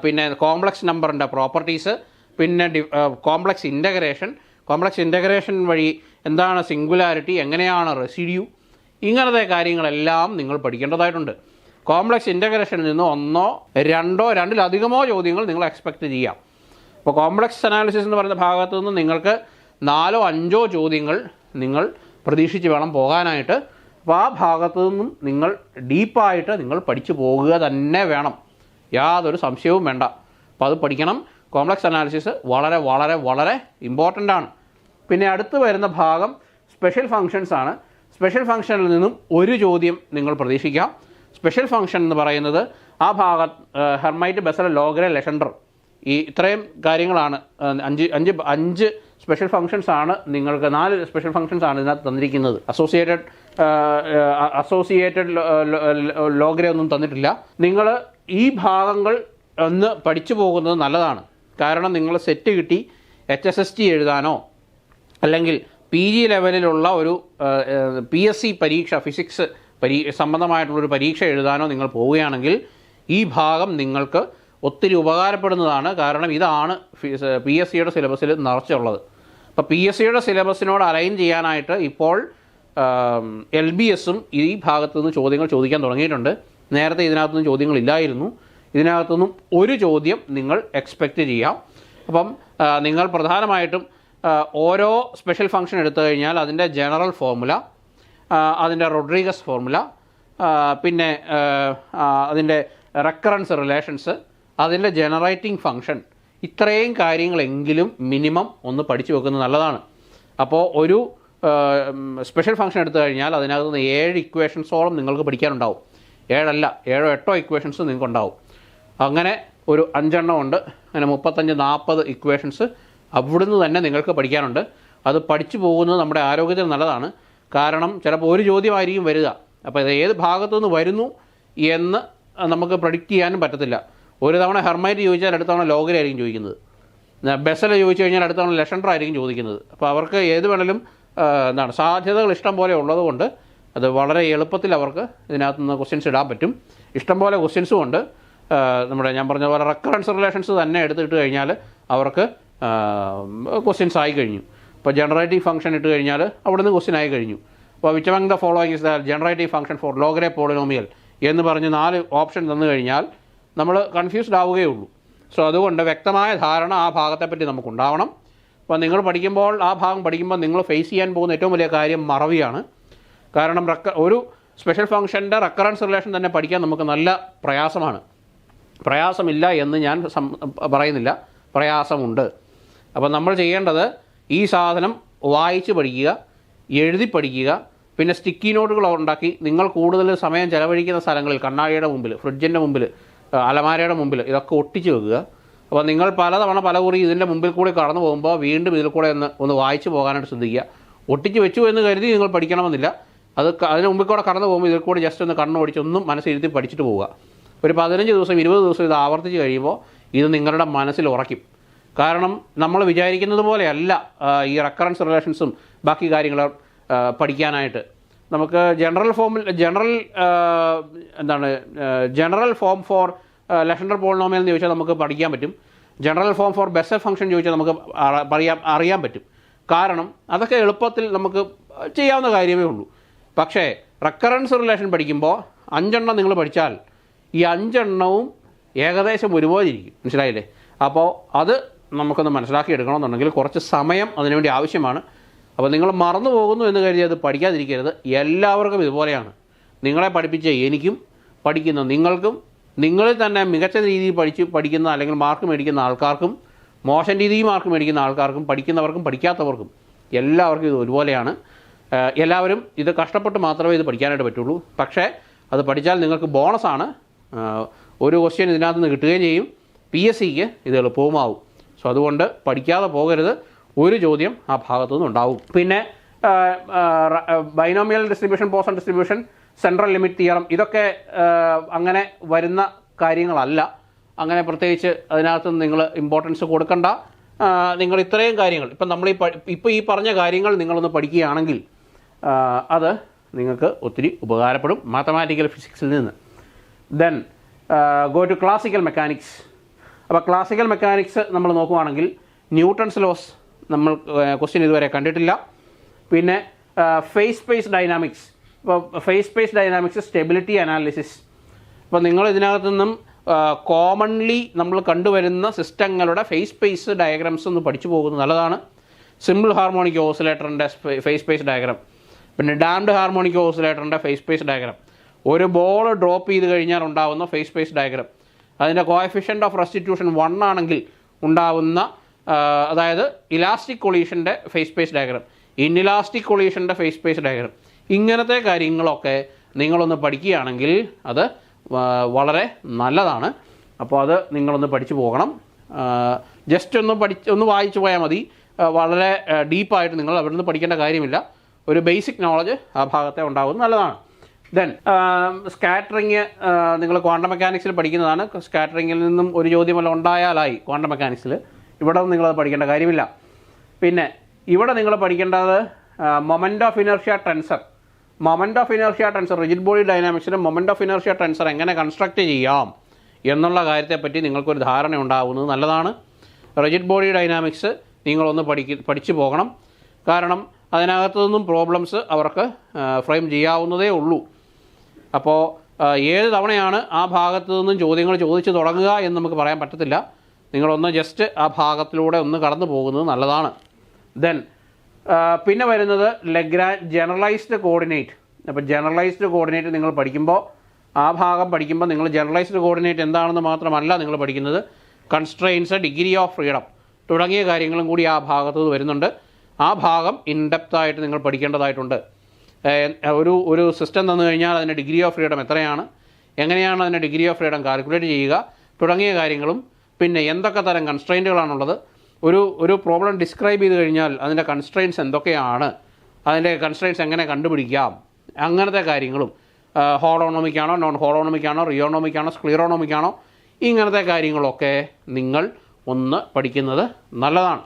പിന്നെ കോംപ്ലക്സ് നമ്പറിൻ്റെ പ്രോപ്പർട്ടീസ്, പിന്നെ കോംപ്ലക്സ് ഇൻ്റഗ്രേഷൻ വഴി എന്താണ് സിംഗുലാരിറ്റി, എങ്ങനെയാണ് റെസിഡ്യൂ, ഇങ്ങനത്തെ കാര്യങ്ങളെല്ലാം നിങ്ങൾ പഠിക്കേണ്ടതായിട്ടുണ്ട്. കോംപ്ലക്സ് ഇൻ്റഗ്രേഷനിൽ നിന്ന് 1, 2, 2-ലധികമോ ചോദ്യങ്ങൾ നിങ്ങൾ എക്സ്പെക്റ്റ് ചെയ്യാം. അപ്പോൾ കോംപ്ലക്സ് അനാലിസിസ് എന്ന് പറയുന്ന ഭാഗത്തു നിന്ന് നിങ്ങൾക്ക് 4, 5 ചോദ്യങ്ങൾ നിങ്ങൾ പ്രതീക്ഷിച്ച് വേണം പോകാനായിട്ട്. അപ്പോൾ ആ ഭാഗത്തു നിന്നും നിങ്ങൾ ഡീപ്പായിട്ട് നിങ്ങൾ പഠിച്ചു പോകുക തന്നെ വേണം, യാതൊരു സംശയവും വേണ്ട. അപ്പോൾ അത് പഠിക്കണം. കോംപ്ലക്സ് അനാലിസിസ് വളരെ വളരെ വളരെ ഇമ്പോർട്ടൻ്റ് ആണ്. പിന്നെ അടുത്ത് വരുന്ന ഭാഗം സ്പെഷ്യൽ ഫങ്ഷൻസ് ആണ്. സ്പെഷ്യൽ ഫങ്ഷനിൽ നിന്നും ഒരു ചോദ്യം നിങ്ങൾ പ്രതീക്ഷിക്കാം. സ്പെഷ്യൽ ഫങ്ഷൻ എന്ന് പറയുന്നത് ആ ഭാഗത്ത് ഹെർമൈറ്റ്, ബെസൽ, ലോഗരെ, ലെഷൻഡർ, ഈ ഇത്രയും കാര്യങ്ങളാണ്. 5 സ്പെഷ്യൽ ഫങ്ഷൻസ് ആണ് നിങ്ങൾക്ക്. 4 സ്പെഷ്യൽ ഫങ്ഷൻസ് ആണ് ഇതിനകത്ത് തന്നിരിക്കുന്നത്. അസോസിയേറ്റഡ് ലോഗരെ ഒന്നും തന്നിട്ടില്ല. നിങ്ങൾ ഈ ഭാഗങ്ങൾ ഒന്ന് പഠിച്ചു പോകുന്നത് നല്ലതാണ്. കാരണം നിങ്ങൾ സെറ്റ് കിട്ടി HSST എഴുതാനോ അല്ലെങ്കിൽ PG ലെവലിലുള്ള ഒരു PSC പരീക്ഷ, ഫിസിക്സ് സംബന്ധമായിട്ടുള്ളൊരു പരീക്ഷ എഴുതാനോ നിങ്ങൾ പോവുകയാണെങ്കിൽ ഈ ഭാഗം നിങ്ങൾക്ക് ഒത്തിരി ഉപകാരപ്പെടുന്നതാണ്. കാരണം ഇതാണ് PSCയുടെ സിലബസിൽ നിറച്ചുള്ളത്. അപ്പോൾ PSCയുടെ സിലബസിനോട് അലൈൻ ചെയ്യാനായിട്ട് ഇപ്പോൾ LBSഉം ഈ ഭാഗത്തു നിന്ന് ചോദ്യങ്ങൾ ചോദിക്കാൻ തുടങ്ങിയിട്ടുണ്ട്. നേരത്തെ ഇതിനകത്തുനിന്ന് ചോദ്യങ്ങളില്ലായിരുന്നു. ഇതിനകത്തുനിന്നും ഒരു ചോദ്യം നിങ്ങൾ എക്സ്പെക്റ്റ് ചെയ്യാം. അപ്പം നിങ്ങൾ പ്രധാനമായിട്ടും ഓരോ സ്പെഷ്യൽ ഫംഗ്ഷൻ എടുത്തു കഴിഞ്ഞാൽ അതിൻ്റെ ജനറൽ ഫോർമുല, അതിൻ്റെ റോഡ്രിഗസ് ഫോർമുല, പിന്നെ അതിൻ്റെ റെക്കറൻസ് റിലേഷൻസ്, അതിൻ്റെ ജനറേറ്റിംഗ് ഫംഗ്ഷൻ, ഇത്രയും കാര്യങ്ങളെങ്കിലും മിനിമം ഒന്ന് പഠിച്ചു വെക്കുന്നത് നല്ലതാണ്. അപ്പോൾ ഒരു സ്പെഷ്യൽ ഫംഗ്ഷൻ എടുത്തു കഴിഞ്ഞാൽ അതിനകത്ത് നിന്ന് 7 ഇക്വേഷൻസോളം നിങ്ങൾക്ക് പഠിക്കാനുണ്ടാവും. 7 8 ഇക്വേഷൻസ് നിങ്ങൾക്കുണ്ടാവും. അങ്ങനെ ഒരു 5 എണ്ണം ഉണ്ട്. അങ്ങനെ 35-40 ഇക്വേഷൻസ് അവിടുന്ന് തന്നെ നിങ്ങൾക്ക് പഠിക്കാനുണ്ട്. അത് പഠിച്ചു പോകുന്നത് നമ്മുടെ ആരോഗ്യത്തിന് നല്ലതാണ്. കാരണം ചിലപ്പോൾ ഒരു ചോദ്യമായിരിക്കും വരിക. അപ്പോൾ ഇത് ഏത് ഭാഗത്തു നിന്ന് വരുന്നു എന്ന് നമുക്ക് പ്രഡിക്റ്റ് ചെയ്യാനും പറ്റത്തില്ല. ഒരു തവണ ഹെർമൈറ്റ് ചോദിച്ചാൽ അടുത്ത തവണ ലോഗരെ ആയിരിക്കും ചോദിക്കുന്നത്. ബെസൽ ചോദിച്ചു കഴിഞ്ഞാൽ അടുത്ത തവണ ലെഷൻഡർ ആയിരിക്കും ചോദിക്കുന്നത്. അപ്പോൾ അവർക്ക് ഏത് വേണമെങ്കിലും സാധ്യതകൾ ഇഷ്ടം പോലെ ഉള്ളതുകൊണ്ട് അത് വളരെ എളുപ്പത്തിൽ അവർക്ക് ഇതിനകത്ത് നിന്ന് ക്വസ്റ്റ്യൻസ് ഇടാൻ പറ്റും. ഇഷ്ടം പോലെ ക്വസ്റ്റ്യൻസും ഉണ്ട്. ഞാൻ പറഞ്ഞ പോലെ റെക്കറൻസ് റിലേഷൻസ് തന്നെ എടുത്തിട്ട് കഴിഞ്ഞാൽ അവർക്ക് ക്വസ്റ്റ്യൻസ് ആയി കഴിഞ്ഞു. ഇപ്പോൾ ജനറേറ്റീവ് ഫംഗ്ഷൻ ഇട്ട് കഴിഞ്ഞാൽ അവിടെ നിന്ന് ക്വസ്റ്റ്യൻ ആയി കഴിഞ്ഞു. അപ്പോൾ which among the following is the generative function for Laguerre polynomial എന്ന് പറഞ്ഞ് 4 ഓപ്ഷൻ തന്നു കഴിഞ്ഞാൽ നമ്മൾ കൺഫ്യൂസ്ഡ് ആവുകയുള്ളൂ. സോ അതുകൊണ്ട് വ്യക്തമായ ധാരണ ആ ഭാഗത്തെപ്പറ്റി നമുക്കുണ്ടാവണം. അപ്പോൾ നിങ്ങൾ പഠിക്കുമ്പോൾ ആ ഭാഗം പഠിക്കുമ്പോൾ നിങ്ങൾ ഫേസ് ചെയ്യാൻ പോകുന്ന ഏറ്റവും വലിയ കാര്യം മറവിയാണ്. കാരണം ഒരു സ്പെഷ്യൽ ഫംഗ്ഷൻ്റെ റെക്കറൻസ് റിലേഷൻ തന്നെ പഠിക്കാൻ നമുക്ക് നല്ല പ്രയാസമാണ്. പ്രയാസമില്ല എന്ന് ഞാൻ പറയുന്നില്ല, പ്രയാസമുണ്ട്. അപ്പോൾ നമ്മൾ ചെയ്യേണ്ടത് ഈ സാധനം വായിച്ച് പഠിക്കുക, എഴുതി പഠിക്കുക, പിന്നെ സ്റ്റിക്കി നോട്ടുകൾ ഉണ്ടാക്കി നിങ്ങൾ കൂടുതൽ സമയം ചിലവഴിക്കുന്ന സ്ഥലങ്ങളിൽ കണ്ണാടിയുടെ മുമ്പിൽ, ഫ്രിഡ്ജിൻ്റെ മുമ്പിൽ, അലമാരയുടെ മുമ്പിൽ ഇതൊക്കെ ഒട്ടിച്ച് വെക്കുക. അപ്പോൾ നിങ്ങൾ പലതവണ പലകുറി ഇതിൻ്റെ മുമ്പിൽ കൂടി കടന്നു പോകുമ്പോൾ വീണ്ടും ഇതിൽ കൂടെ ഒന്ന് വായിച്ച് പോകാനായിട്ട് ശ്രദ്ധിക്കുക. ഒട്ടിച്ച് വെച്ചു എന്ന് കരുതി നിങ്ങൾ പഠിക്കണമെന്നില്ല. അതിന് മുമ്പിൽ കൂടെ കടന്നു പോകുമ്പോൾ ഇതിൽ കൂടെ ജസ്റ്റ് ഒന്ന് കണ്ണോടിച്ചൊന്നും മനസ്സിരുത്തി പഠിച്ചിട്ട് പോവുക. ഒരു 15 ദിവസം 20 ദിവസം ഇത് ആവർത്തിച്ച് കഴിയുമ്പോൾ ഇത് നിങ്ങളുടെ മനസ്സിൽ ഉറയ്ക്കും. കാരണം നമ്മൾ വിചാരിക്കുന്നത് പോലെയല്ല ഈ റെക്കറൻസ് റിലേഷൻസും ബാക്കി കാര്യങ്ങളും പഠിക്കാനായിട്ട്. നമുക്ക് general form for Legendre polynomial എന്ന് ചോദിച്ചാൽ നമുക്ക് പഠിക്കാൻ പറ്റും. General form for Bessel function ചോദിച്ചാൽ നമുക്ക് അറിയാൻ പറ്റും. കാരണം അതൊക്കെ എളുപ്പത്തിൽ നമുക്ക് ചെയ്യാവുന്ന കാര്യമേ ഉള്ളൂ. പക്ഷേ റെക്കറൻസ് റിലേഷൻ പഠിക്കുമ്പോൾ 5 എണ്ണം നിങ്ങൾ പഠിച്ചാൽ ഈ 5 എണ്ണവും ഏകദേശം ഒരുപോലെ ഇരിക്കും. മനസ്സിലായില്ലേ? അപ്പോൾ അത് നമുക്കൊന്ന് മനസ്സിലാക്കി എടുക്കണമെന്നുണ്ടെങ്കിൽ കുറച്ച് സമയം അതിനുവേണ്ടി ആവശ്യമാണ്. അപ്പോൾ നിങ്ങൾ മറന്നു പോകുന്നു എന്ന് കരുതി അത് പഠിക്കാതിരിക്കരുത്. എല്ലാവർക്കും ഇതുപോലെയാണ്. നിങ്ങളെ പഠിപ്പിച്ച എനിക്കും പഠിക്കുന്ന നിങ്ങൾക്കും, നിങ്ങളിൽ തന്നെ മികച്ച രീതിയിൽ പഠിക്കുന്ന അല്ലെങ്കിൽ മാർക്ക് മേടിക്കുന്ന ആൾക്കാർക്കും, മോശം രീതിയിൽ മാർക്ക് മേടിക്കുന്ന ആൾക്കാർക്കും, പഠിക്കുന്നവർക്കും പഠിക്കാത്തവർക്കും എല്ലാവർക്കും ഇത് ഒരുപോലെയാണ്. എല്ലാവരും ഇത് കഷ്ടപ്പെട്ട് മാത്രമേ ഇത് പഠിക്കാനായിട്ട് പറ്റുള്ളൂ. പക്ഷേ അത് പഠിച്ചാൽ നിങ്ങൾക്ക് ബോണസാണ്. ഒരു ക്വസ്റ്റ്യൻ ഇതിനകത്ത് നിന്ന് കിട്ടുകയും ചെയ്യും. PSCക്ക് ഇത് എളുപ്പവുമാവും. സോ അതുകൊണ്ട് പഠിക്കാതെ പോകരുത്. ഒരു ചോദ്യം ആ ഭാഗത്തു നിന്നുണ്ടാവും. പിന്നെ binomial distribution, Poisson distribution, central limit theorem, ഇതൊക്കെ അങ്ങനെ വരുന്ന കാര്യങ്ങളല്ല. അങ്ങനെ പ്രത്യേകിച്ച് അതിനകത്ത് നിങ്ങൾ ഇമ്പോർട്ടൻസ് കൊടുക്കണ്ട. നിങ്ങൾ ഇത്രയും കാര്യങ്ങൾ ഇപ്പം നമ്മൾ ഈ പറഞ്ഞ കാര്യങ്ങൾ നിങ്ങളൊന്ന് പഠിക്കുകയാണെങ്കിൽ അത് നിങ്ങൾക്ക് ഒത്തിരി ഉപകാരപ്പെടും മാത്തമാറ്റിക്കൽ ഫിസിക്സിൽ നിന്ന്. Then go to classical mechanics. അപ്പോൾ ക്ലാസിക്കൽ മെക്കാനിക്സ് നമ്മൾ നോക്കുകയാണെങ്കിൽ ന്യൂട്ടൺസ് ലോസ് നമ്മൾ ക്വസ്റ്റ്യൻ ഇതുവരെ കണ്ടിട്ടില്ല. പിന്നെ ഫേസ് സ്പേസ് ഡൈനാമിക്സ്. ഇപ്പോൾ phase space dynamics, stability analysis. അപ്പോൾ നിങ്ങൾ ഇതിനകത്തു നിന്നും കോമൺലി നമ്മൾ കണ്ടുവരുന്ന സിസ്റ്റങ്ങളുടെ ഫേസ് സ്പേസ് ഡയഗ്രാംസ് ഒന്ന് പഠിച്ചു പോകുന്നത് നല്ലതാണ്. സിമ്പിൾ ഹാർമോണിക് ഓസിലേറ്ററിൻ്റെ ഫേസ് സ്പേസ് ഡയഗ്രാം, പിന്നെ ഡാംഡ് ഹാർമോണിക് ഓസിലേറ്ററിൻ്റെ ഫേസ് സ്പേസ് ഡയഗ്രാം, ഒരു ബോൾ ഡ്രോപ്പ് ചെയ്ത് കഴിഞ്ഞാൽ ഉണ്ടാകുന്ന ഫേസ് സ്പേസ് ഡയഗ്രാം, അതിൻ്റെ കോഎഫിഷ്യൻ്റ് ഓഫ് റെസ്റ്റിറ്റ്യൂഷൻ 1 ആണെങ്കിൽ ഉണ്ടാവുന്ന, അതായത് ഇലാസ്റ്റിക് കൊളീഷൻ്റെ ഫേസ് സ്പേസ് ഡയഗ്രാം, ഇൻഇലാസ്റ്റിക് കൊളീഷൻ്റെ ഫേസ് സ്പേസ് ഡയഗ്രാം, ഇങ്ങനത്തെ കാര്യങ്ങളൊക്കെ നിങ്ങളൊന്ന് പഠിക്കുകയാണെങ്കിൽ അത് വളരെ നല്ലതാണ്. അപ്പോൾ അത് നിങ്ങളൊന്ന് പഠിച്ചു പോകണം. ജസ്റ്റ് ഒന്ന് വായിച്ചു പോയാൽ മതി. വളരെ ഡീപ്പായിട്ട് നിങ്ങൾ അവിടെ നിന്ന് പഠിക്കേണ്ട കാര്യമില്ല. ഒരു ബേസിക് നോളജ് ആ ഭാഗത്തെ ഉണ്ടാകുന്നത് നല്ലതാണ്. ദെൻ സ്കാറ്ററിങ് നിങ്ങൾ ക്വാണ്ടം മെക്കാനിക്സിൽ പഠിക്കുന്നതാണ്. സ്കാറ്ററിങ്ങിൽ നിന്നും ഒരു ചോദ്യമല്ല ഉണ്ടായാലായി ക്വാണ്ടം മെക്കാനിക്സിൽ. ഇവിടെ നിങ്ങളത് പഠിക്കേണ്ട കാര്യമില്ല. പിന്നെ ഇവിടെ നിങ്ങൾ പഠിക്കേണ്ടത് moment of inertia tensor. Moment of inertia tensor, rigid body ഡൈനാമിക്സിന് മൊമെൻ്റ് ഓഫ് ഇനർഷ്യ ടെൻസർ എങ്ങനെ കൺസ്ട്രക്റ്റ് ചെയ്യാം എന്നുള്ള കാര്യത്തെപ്പറ്റി നിങ്ങൾക്കൊരു ധാരണ ഉണ്ടാകുന്നത് നല്ലതാണ്. റിജിഡ് ബോഡി ഡൈനാമിക്സ് നിങ്ങളൊന്ന് പഠിച്ചു പോകണം. കാരണം അതിനകത്തു നിന്നും പ്രോബ്ലംസ് അവർക്ക് ഫ്രെയിം ചെയ്യാവുന്നതേ ഉള്ളൂ. അപ്പോൾ ഏത് തവണയാണ് ആ ഭാഗത്തു നിന്നും ചോദ്യങ്ങൾ ചോദിച്ചു തുടങ്ങുക എന്ന് നമുക്ക് പറയാൻ പറ്റത്തില്ല. നിങ്ങളൊന്ന് ജസ്റ്റ് ആ ഭാഗത്തിലൂടെ ഒന്ന് കടന്നു പോകുന്നത് നല്ലതാണ്. ദെൻ പിന്നെ വരുന്നത് ജനറലൈസ്ഡ് കോർഡിനേറ്റ്. അപ്പോൾ ജനറലൈസ്ഡ് കോർഡിനേറ്റ് നിങ്ങൾ പഠിക്കുമ്പോൾ, ആ ഭാഗം പഠിക്കുമ്പോൾ നിങ്ങൾ ജനറലൈസ്ഡ് കോർഡിനേറ്റ് എന്താണെന്ന് മാത്രമല്ല നിങ്ങൾ പഠിക്കുന്നത്, കൺസ്ട്രെയിൻസ്, ഡിഗ്രി ഓഫ് ഫ്രീഡം തുടങ്ങിയ കാര്യങ്ങളും കൂടി ആ ഭാഗത്ത് വരുന്നുണ്ട്. ആ ഭാഗം ഇൻഡെപ്തായിട്ട് നിങ്ങൾ പഠിക്കേണ്ടതായിട്ടുണ്ട്. ഒരു സിസ്റ്റം തന്നു കഴിഞ്ഞാൽ അതിൻ്റെ ഡിഗ്രി ഓഫ് ഫ്രീഡം എത്രയാണ്, എങ്ങനെയാണ് അതിൻ്റെ ഡിഗ്രി ഓഫ് ഫ്രീഡം കാൽക്കുലേറ്റ് ചെയ്യുക തുടങ്ങിയ കാര്യങ്ങളും, പിന്നെ എന്തൊക്കെ തരം കൺസ്ട്രെയിൻറ്റുകളാണുള്ളത്, ഒരു പ്രോബ്ലം ഡിസ്ക്രൈബ് ചെയ്ത് കഴിഞ്ഞാൽ അതിൻ്റെ കൺസ്ട്രെയിൻസ് എന്തൊക്കെയാണ്, അതിൻ്റെ കൺസ്ട്രെയിൻസ് എങ്ങനെ കണ്ടുപിടിക്കാം, അങ്ങനത്തെ കാര്യങ്ങളും, ഹോളോണോമിക് ആണോ നോൺ ഹോളോണോമിക് ആണോ റിയോണോമിക് ആണോ സ്ക്ലീറോണോമിക് ആണോ, ഇങ്ങനത്തെ കാര്യങ്ങളൊക്കെ നിങ്ങൾ ഒന്ന് പഠിക്കുന്നത് നല്ലതാണ്.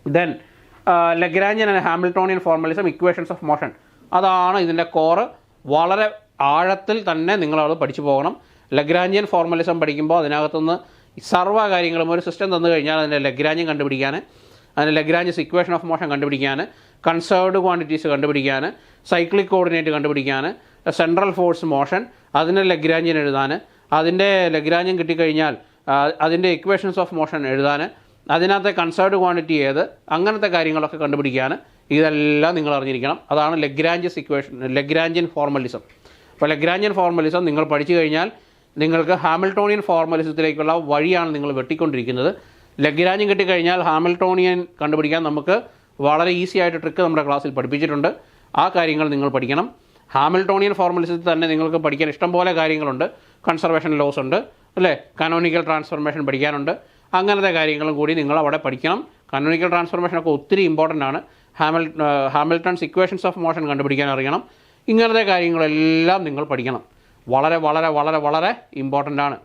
Then Lagrangian and Hamiltonian formalism, equations of motion, അതാണ് ഇതിൻ്റെ കോറ്. വളരെ ആഴത്തിൽ തന്നെ നിങ്ങളത് പഠിച്ചു പോകണം. ലഗ്രാഞ്ചിയൻ ഫോർമലിസം പഠിക്കുമ്പോൾ അതിനകത്തുനിന്ന് സർവ്വ കാര്യങ്ങളും, ഒരു സിസ്റ്റം തന്നു കഴിഞ്ഞാൽ അതിൻ്റെ ലഗ്രാഞ്ചിയൻ കണ്ടുപിടിക്കാൻ, അതിൻ്റെ ലഗ്രാഞ്ചസ് ഇക്വേഷൻ ഓഫ് മോഷൻ കണ്ടുപിടിക്കാൻ, കൺസേർവ്ഡ് ക്വാണ്ടിറ്റീസ് കണ്ടുപിടിക്കാൻ, സൈക്ലിക് കോർഡിനേറ്റ് കണ്ടുപിടിക്കാൻ, സെൻട്രൽ ഫോഴ്സ് മോഷൻ, അതിൻ്റെ ലഗ്രാഞ്ചിയൻ എഴുതാൻ, അതിൻ്റെ ലഗ്രാഞ്ചിയൻ കിട്ടിക്കഴിഞ്ഞാൽ അതിൻ്റെ ഇക്വേഷൻസ് ഓഫ് മോഷൻ എഴുതാൻ, അതിനകത്തെ കൺസേർവ്ഡ് ക്വാണ്ടിറ്റി ഏത്, അങ്ങനത്തെ കാര്യങ്ങളൊക്കെ കണ്ടുപിടിക്കാൻ, ഇതെല്ലാം നിങ്ങൾ അറിഞ്ഞിരിക്കണം. അതാണ് ലഗ്രാഞ്ചിയൻ ഫോർമലിസം. അപ്പോൾ ലഗ്രാഞ്ചിയൻ ഫോർമലിസം നിങ്ങൾ പഠിച്ചു കഴിഞ്ഞാൽ നിങ്ങൾക്ക് ഹാമിൽട്ടോണിയൻ ഫോർമലിസത്തിലേക്കുള്ള വഴിയാണ് നിങ്ങൾ വെട്ടിക്കൊണ്ടിരിക്കുന്നത്. ലഗ്രാഞ്ചിയൻ കിട്ടിക്കഴിഞ്ഞാൽ ഹാമിൽട്ടോണിയൻ കണ്ടുപിടിക്കാൻ നമുക്ക് വളരെ ഈസി ആയിട്ട് ട്രിക്ക് നമ്മുടെ ക്ലാസ്സിൽ പഠിപ്പിച്ചിട്ടുണ്ട്. ആ കാര്യങ്ങൾ നിങ്ങൾ പഠിക്കണം. ഹാമിൽട്ടോണിയൻ ഫോർമലിസത്തിൽ തന്നെ നിങ്ങൾക്ക് പഠിക്കാൻ ഇഷ്ടംപോലെ കാര്യങ്ങളുണ്ട്. കൺസർവേഷൻ ലോസ് ഉണ്ട്, അല്ലേ, കാനോണിക്കൽ ട്രാൻസ്ഫോർമേഷൻ പഠിക്കാനുണ്ട്. അങ്ങനത്തെ കാര്യങ്ങളും കൂടി നിങ്ങൾ അവിടെ പഠിക്കണം. കാനോണിക്കൽ ട്രാൻസ്ഫോർമേഷനൊക്കെ ഒത്തിരി ഇമ്പോർട്ടൻ്റ് ആണ്. ഹാമിൽട്ടൺസ് ഇക്വേഷൻസ് ഓഫ് മോഷൻ കണ്ടുപിടിക്കാൻ അറിയണം. ഇങ്ങനത്തെ കാര്യങ്ങളെല്ലാം നിങ്ങൾ പഠിക്കണം. വളരെ വളരെ വളരെ വളരെ ഇമ്പോർട്ടൻ്റ് ആണ്.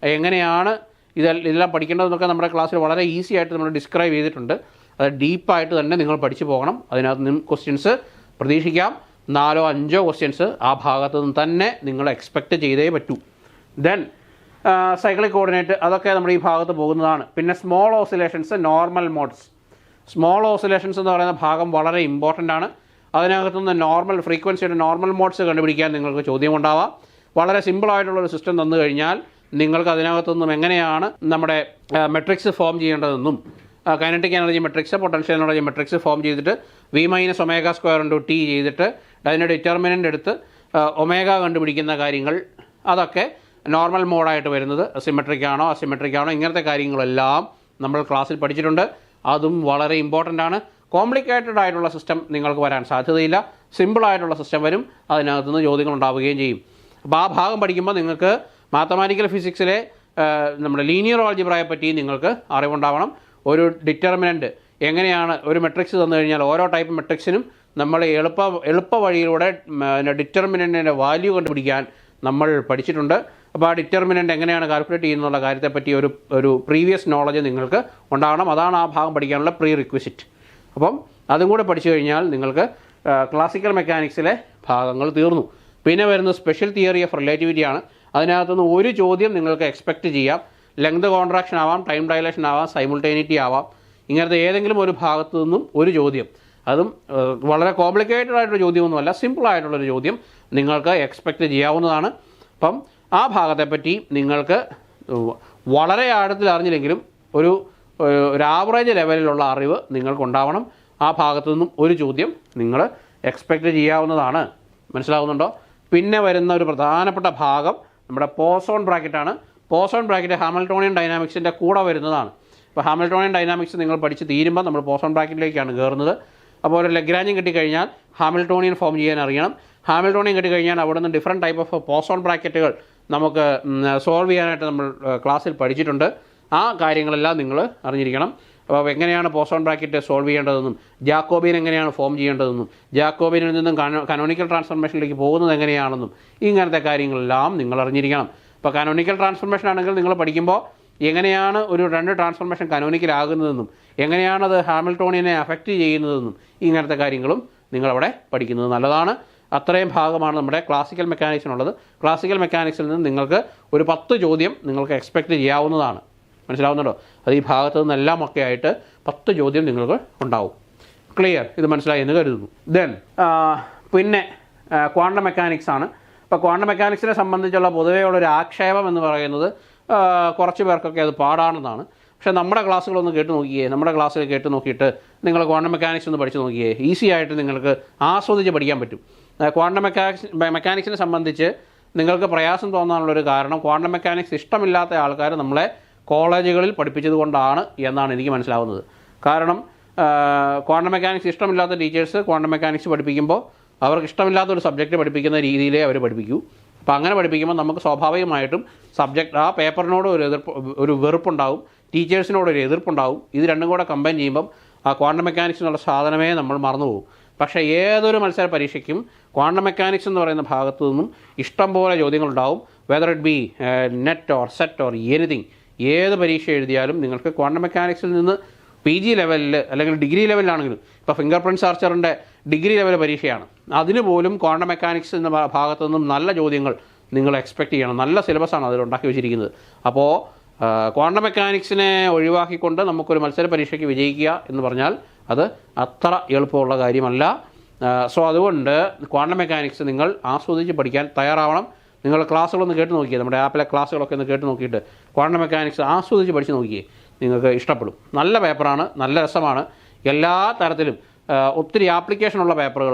എങ്ങനെയാണ് ഇതെല്ലാം പഠിക്കേണ്ടതെന്നൊക്കെ നമ്മുടെ ക്ലാസ്സിൽ വളരെ ഈസി ആയിട്ട് നമ്മൾ ഡിസ്ക്രൈബ് ചെയ്തിട്ടുണ്ട്. അത് ഡീപ്പായിട്ട് തന്നെ നിങ്ങൾ പഠിച്ചു പോകണം. അതിനകത്ത് നിന്ന് ക്വസ്റ്റ്യൻസ് പ്രതീക്ഷിക്കാം. 4-5 ക്വസ്റ്റ്യൻസ് ആ ഭാഗത്തു നിന്ന് തന്നെ നിങ്ങൾ എക്സ്പെക്റ്റ് ചെയ്തേ പറ്റൂ. ദെൻ സൈക്ലിക് കോർഡിനേറ്റ്, അതൊക്കെ നമ്മുടെ ഈ ഭാഗത്ത് പോകുന്നതാണ്. പിന്നെ small oscillations, normal modes. Small oscillations എന്ന് പറയുന്ന ഭാഗം വളരെ ഇമ്പോർട്ടൻ്റ് ആണ്. അതിനകത്തുനിന്ന് നോർമൽ ഫ്രീക്വൻസിയുടെ നോർമൽ മോഡ്സ് കണ്ടുപിടിക്കാൻ നിങ്ങൾക്ക് ചോദ്യമുണ്ടാവാം. വളരെ സിമ്പിളായിട്ടുള്ളൊരു സിസ്റ്റം തന്നു കഴിഞ്ഞാൽ നിങ്ങൾക്ക് അതിനകത്തുനിന്നും എങ്ങനെയാണ് നമ്മുടെ മെട്രിക്സ് ഫോം ചെയ്യേണ്ടതെന്നും kinetic energy matrix, potential energy matrix form ചെയ്തിട്ട് v−ω² × t ചെയ്തിട്ട് അതിൻ്റെ ഡിറ്റർമിനൻ്റ് എടുത്ത് ഒമേഗ കണ്ടുപിടിക്കുന്ന കാര്യങ്ങൾ, അതൊക്കെ നോർമൽ മോഡായിട്ട് വരുന്നത് സിമെട്രിക് ആണോ അസിമെട്രിക് ആണോ ഇങ്ങനത്തെ കാര്യങ്ങളെല്ലാം നമ്മൾ ക്ലാസ്സിൽ പഠിച്ചിട്ടുണ്ട്. അതും വളരെ ഇമ്പോർട്ടൻ്റ് ആണ്. കോംപ്ലിക്കേറ്റഡ് ആയിട്ടുള്ള സിസ്റ്റം നിങ്ങൾക്ക് വരാൻ സാധ്യതയില്ല. സിമ്പിളായിട്ടുള്ള സിസ്റ്റം വരും, അതിനകത്തുനിന്ന് ചോദ്യങ്ങൾ ഉണ്ടാവുകയും ചെയ്യും. അപ്പോൾ ആ ഭാഗം പഠിക്കുമ്പോൾ നിങ്ങൾക്ക് മാത്തമാറ്റിക്കൽ ഫിസിക്സിലെ നമ്മുടെ ലീനിയർ ആൾജിബ്രയെ പറ്റി നിങ്ങൾക്ക് അറിവുണ്ടാവണം. ഒരു ഡിറ്റർമിനൻ്റ് എങ്ങനെയാണ്, ഒരു മെട്രിക്സ് തന്നു കഴിഞ്ഞാൽ ഓരോ ടൈപ്പ് മെട്രിക്സിനും നമ്മൾ എളുപ്പ വഴിയിലൂടെ ഡിറ്റർമിനൻറ്റിൻ്റെ വാല്യൂ കണ്ടുപിടിക്കാൻ നമ്മൾ പഠിച്ചിട്ടുണ്ട്. അപ്പോൾ ആ ഡിറ്റർമിനൻ്റ് എങ്ങനെയാണ് കാൽക്കുലേറ്റ് ചെയ്യുന്നുള്ള കാര്യത്തെപ്പറ്റി ഒരു പ്രീവിയസ് നോളജ് നിങ്ങൾക്ക് ഉണ്ടാകണം. അതാണ് ആ ഭാഗം പഠിക്കാനുള്ള പ്രീ റിക്വിസിറ്റ്. അപ്പം അതും കൂടെ പഠിച്ചു കഴിഞ്ഞാൽ നിങ്ങൾക്ക് ക്ലാസിക്കൽ മെക്കാനിക്സിലെ ഭാഗങ്ങൾ തീർന്നു. പിന്നെ വരുന്നത് സ്പെഷ്യൽ തിയറി ഓഫ് റിലേറ്റിവിറ്റി ആണ്. അതിനകത്തുനിന്ന് ഒരു ചോദ്യം നിങ്ങൾക്ക് എക്സ്പെക്റ്റ് ചെയ്യാം. ലെങ്ത് കോൺട്രാക്ഷൻ ആവാം, ടൈം ഡയലേഷൻ ആവാം, സൈമിൾട്ടേനിറ്റി ആവാം. ഇങ്ങനത്തെ ഏതെങ്കിലും ഒരു ഭാഗത്തു നിന്നും ഒരു ചോദ്യം, അതും വളരെ കോംപ്ലിക്കേറ്റഡ് ആയിട്ടൊരു ചോദ്യമൊന്നുമല്ല, സിമ്പിളായിട്ടുള്ളൊരു ചോദ്യം നിങ്ങൾക്ക് എക്സ്പെക്റ്റ് ചെയ്യാവുന്നതാണ്. അപ്പം ആ ഭാഗത്തെപ്പറ്റി നിങ്ങൾക്ക് വളരെ ആഴത്തിൽ അറിഞ്ഞില്ലെങ്കിലും ഒരു ആവറേജ് ലെവലിലുള്ള അറിവ് നിങ്ങൾക്കുണ്ടാവണം. ആ ഭാഗത്തു നിന്നും ഒരു ചോദ്യം നിങ്ങൾ എക്സ്പെക്റ്റ് ചെയ്യാവുന്നതാണ്. മനസ്സിലാവുന്നുണ്ടോ? പിന്നെ വരുന്ന ഒരു പ്രധാനപ്പെട്ട ഭാഗം നമ്മുടെ പോസോൺ ബ്രാക്കറ്റാണ്. പോസോൺ ബ്രാക്കറ്റ് ഹാമിൽട്ടോണിയൻ ഡൈനാമിക്സിൻ്റെ കൂടെ വരുന്നതാണ്. അപ്പോൾ ഹാമിൽട്ടോണിയൻ ഡൈനാമിക്സ് നിങ്ങൾ പഠിച്ച് തീരുമ്പോൾ നമ്മൾ പോസോൺ ബ്രാക്കറ്റിലേക്കാണ് കയറുന്നത്. അപ്പോൾ ഒരു ലഗ്രാഞ്ചും കിട്ടിക്കഴിഞ്ഞാൽ ഹാമിൽട്ടോണിയൻ ഫോം ചെയ്യാൻ അറിയണം. ഹാമിൽട്ടോണിയൻ കിട്ടിക്കഴിഞ്ഞാൽ അവിടെ നിന്ന് ഡിഫറെൻറ്റ് ടൈപ്പ് ഓഫ് പോസോൺ ബ്രാക്കറ്റുകൾ നമുക്ക് സോൾവ് ചെയ്യാനായിട്ട് നമ്മൾ ക്ലാസ്സിൽ പഠിച്ചിട്ടുണ്ട്. ആ കാര്യങ്ങളെല്ലാം നിങ്ങൾ അറിഞ്ഞിരിക്കണം. അപ്പോൾ എങ്ങനെയാണ് പോസോൺ ബ്രാക്കറ്റ് സോൾവ് ചെയ്യേണ്ടതെന്നും ജാക്കോബിയൻ എങ്ങനെയാണ് ഫോം ചെയ്യേണ്ടതെന്നും ജാക്കോബിയനിൽ നിന്നും കനോണിക്കൽ ട്രാൻസ്ഫോർമേഷനിലേക്ക് പോകുന്നത് എങ്ങനെയാണെന്നും ഇങ്ങനത്തെ കാര്യങ്ങളെല്ലാം നിങ്ങൾ അറിഞ്ഞിരിക്കണം. ഇപ്പോൾ കനോണിക്കൽ ട്രാൻസ്ഫോർമേഷൻ ആണെങ്കിൽ നിങ്ങൾ പഠിക്കുമ്പോൾ എങ്ങനെയാണ് ഒരു രണ്ട് ട്രാൻസ്ഫോർമേഷൻ കനോണിക്കലാകുന്നതെന്നും എങ്ങനെയാണത് ഹാമിൽട്ടോണിയനെ അഫക്റ്റ് ചെയ്യുന്നതെന്നും ഇങ്ങനത്തെ കാര്യങ്ങളും നിങ്ങളവിടെ പഠിക്കുന്നത് നല്ലതാണ്. അത്രയും ഭാഗമാണ് നമ്മുടെ ക്ലാസിക്കൽ മെക്കാനിക്സിനുള്ളത്. ക്ലാസിക്കൽ മെക്കാനിക്സിൽ നിന്ന് നിങ്ങൾക്ക് ഒരു 10 ചോദ്യം നിങ്ങൾക്ക് എക്സ്പെക്റ്റ് ചെയ്യാവുന്നതാണ്. മനസ്സിലാവുന്നുണ്ടോ? അത് ഈ ഭാഗത്തു നിന്നെല്ലാം ഒക്കെ ആയിട്ട് 10 ചോദ്യം നിങ്ങൾക്ക് ഉണ്ടാവും. ക്ലിയർ? ഇത് മനസ്സിലായി എന്ന് കരുതുന്നു. ദെൻ പിന്നെ ക്വാണ്ടം മെക്കാനിക്സ് ആണ്. ഇപ്പോൾ ക്വാണ്ടം മെക്കാനിക്സിനെ സംബന്ധിച്ചുള്ള പൊതുവെയുള്ളൊരു ആക്ഷേപം എന്ന് പറയുന്നത് കുറച്ച് പേർക്കൊക്കെ അത് പാടാണെന്നാണ്. പക്ഷേ നമ്മുടെ ക്ലാസ്സുകളൊന്ന് കേട്ട് നോക്കിയേ, നമ്മുടെ ക്ലാസ്സിൽ കേട്ട് നോക്കിയിട്ട് നിങ്ങൾ ക്വാണ്ടം മെക്കാനിക്സ് ഒന്ന് പഠിച്ച് നോക്കിയേ, ഈസി ആയിട്ട് നിങ്ങൾക്ക് ആസ്വദിച്ച് പഠിക്കാൻ പറ്റും. ക്വാണ്ടം മെക്കാനിക്സിനെ സംബന്ധിച്ച് നിങ്ങൾക്ക് പ്രയാസം തോന്നാനുള്ളൊരു കാരണം ക്വാണ്ടം മെക്കാനിക്സ് ഇഷ്ടമില്ലാത്ത ആൾക്കാർ നമ്മളെ കോളേജുകളിൽ പഠിപ്പിച്ചത് കൊണ്ടാണ് എന്നാണ് എനിക്ക് മനസ്സിലാവുന്നത്. കാരണം ക്വാണ്ടം മെക്കാനിക്സ് ഇഷ്ടമില്ലാത്ത ടീച്ചേഴ്സ് ക്വാണ്ടം മെക്കാനിക്സ് പഠിപ്പിക്കുമ്പോൾ അവർക്ക് ഇഷ്ടമില്ലാത്തൊരു സബ്ജക്റ്റ് പഠിപ്പിക്കുന്ന രീതിയിലേ അവർ പഠിപ്പിക്കൂ. അപ്പോൾ അങ്ങനെ പഠിപ്പിക്കുമ്പോൾ നമുക്ക് സ്വാഭാവികമായിട്ടും ആ പേപ്പറിനോട് ഒരു വെറുപ്പുണ്ടാവും, ടീച്ചേഴ്സിനോടൊരു എതിർപ്പുണ്ടാവും. ഇത് രണ്ടും കൂടെ കമ്പൈൻ ചെയ്യുമ്പം ആ ക്വാണ്ടം മെക്കാനിക്സ് എന്നുള്ള സാധനമേ നമ്മൾ മറന്നുപോകും. പക്ഷേ ഏതൊരു മത്സര പരീക്ഷയ്ക്കും ക്വാണ്ടം മെക്കാനിക്സ് എന്ന് പറയുന്ന ഭാഗത്തു നിന്നും ഇഷ്ടംപോലെ ചോദ്യങ്ങളുണ്ടാവും. Whether it be NET or SET or anything, ഏത് പരീക്ഷ എഴുതിയാലും നിങ്ങൾക്ക് ക്വാണ്ടം മെക്കാനിക്സിൽ നിന്ന് PG ലെവലിൽ അല്ലെങ്കിൽ ഡിഗ്രി ലെവലിലാണെങ്കിലും, ഇപ്പോൾ ഫിംഗർ പ്രിൻറ്റ് ആർച്ചറിൻ്റെ ഡിഗ്രി ലെവൽ പരീക്ഷയാണ്, അതിന് പോലും ക്വാണ്ടം മെക്കാനിക്സ് എന്ന ഭാഗത്തു നിന്നും നല്ല ചോദ്യങ്ങൾ നിങ്ങൾ എക്സ്പെക്റ്റ് ചെയ്യണം. നല്ല സിലബസാണ് അതിൽ ഉണ്ടാക്കി വെച്ചിരിക്കുന്നത്. അപ്പോൾ ക്വാണ്ടം മെക്കാനിക്സിനെ ഒഴിവാക്കിക്കൊണ്ട് നമുക്കൊരു മത്സര പരീക്ഷയ്ക്ക് വിജയിക്കുക എന്ന് പറഞ്ഞാൽ അത് അത്ര എളുപ്പമുള്ള കാര്യമല്ല. സോ അതുകൊണ്ട് ക്വാണ്ടം മെക്കാനിക്സ് നിങ്ങൾ ആസ്വദിച്ച് പഠിക്കാൻ തയ്യാറാവണം. നിങ്ങൾ ക്ലാസ്സുകളൊന്ന് കേട്ട് നോക്കിയേ, നമ്മുടെ ആപ്പിലെ ക്ലാസ്സുകളൊക്കെ ഒന്ന് കേട്ട് നോക്കിയിട്ട് ക്വാണ്ടം മെക്കാനിക്സ് ആസ്വദിച്ച് പഠിച്ച് നോക്കിയേ, നിങ്ങൾക്ക് ഇഷ്ടപ്പെടും. നല്ല പേപ്പറാണ്, നല്ല രസമാണ്. എല്ലാ തരത്തിലും ഒത്തിരി ആപ്ലിക്കേഷനുള്ള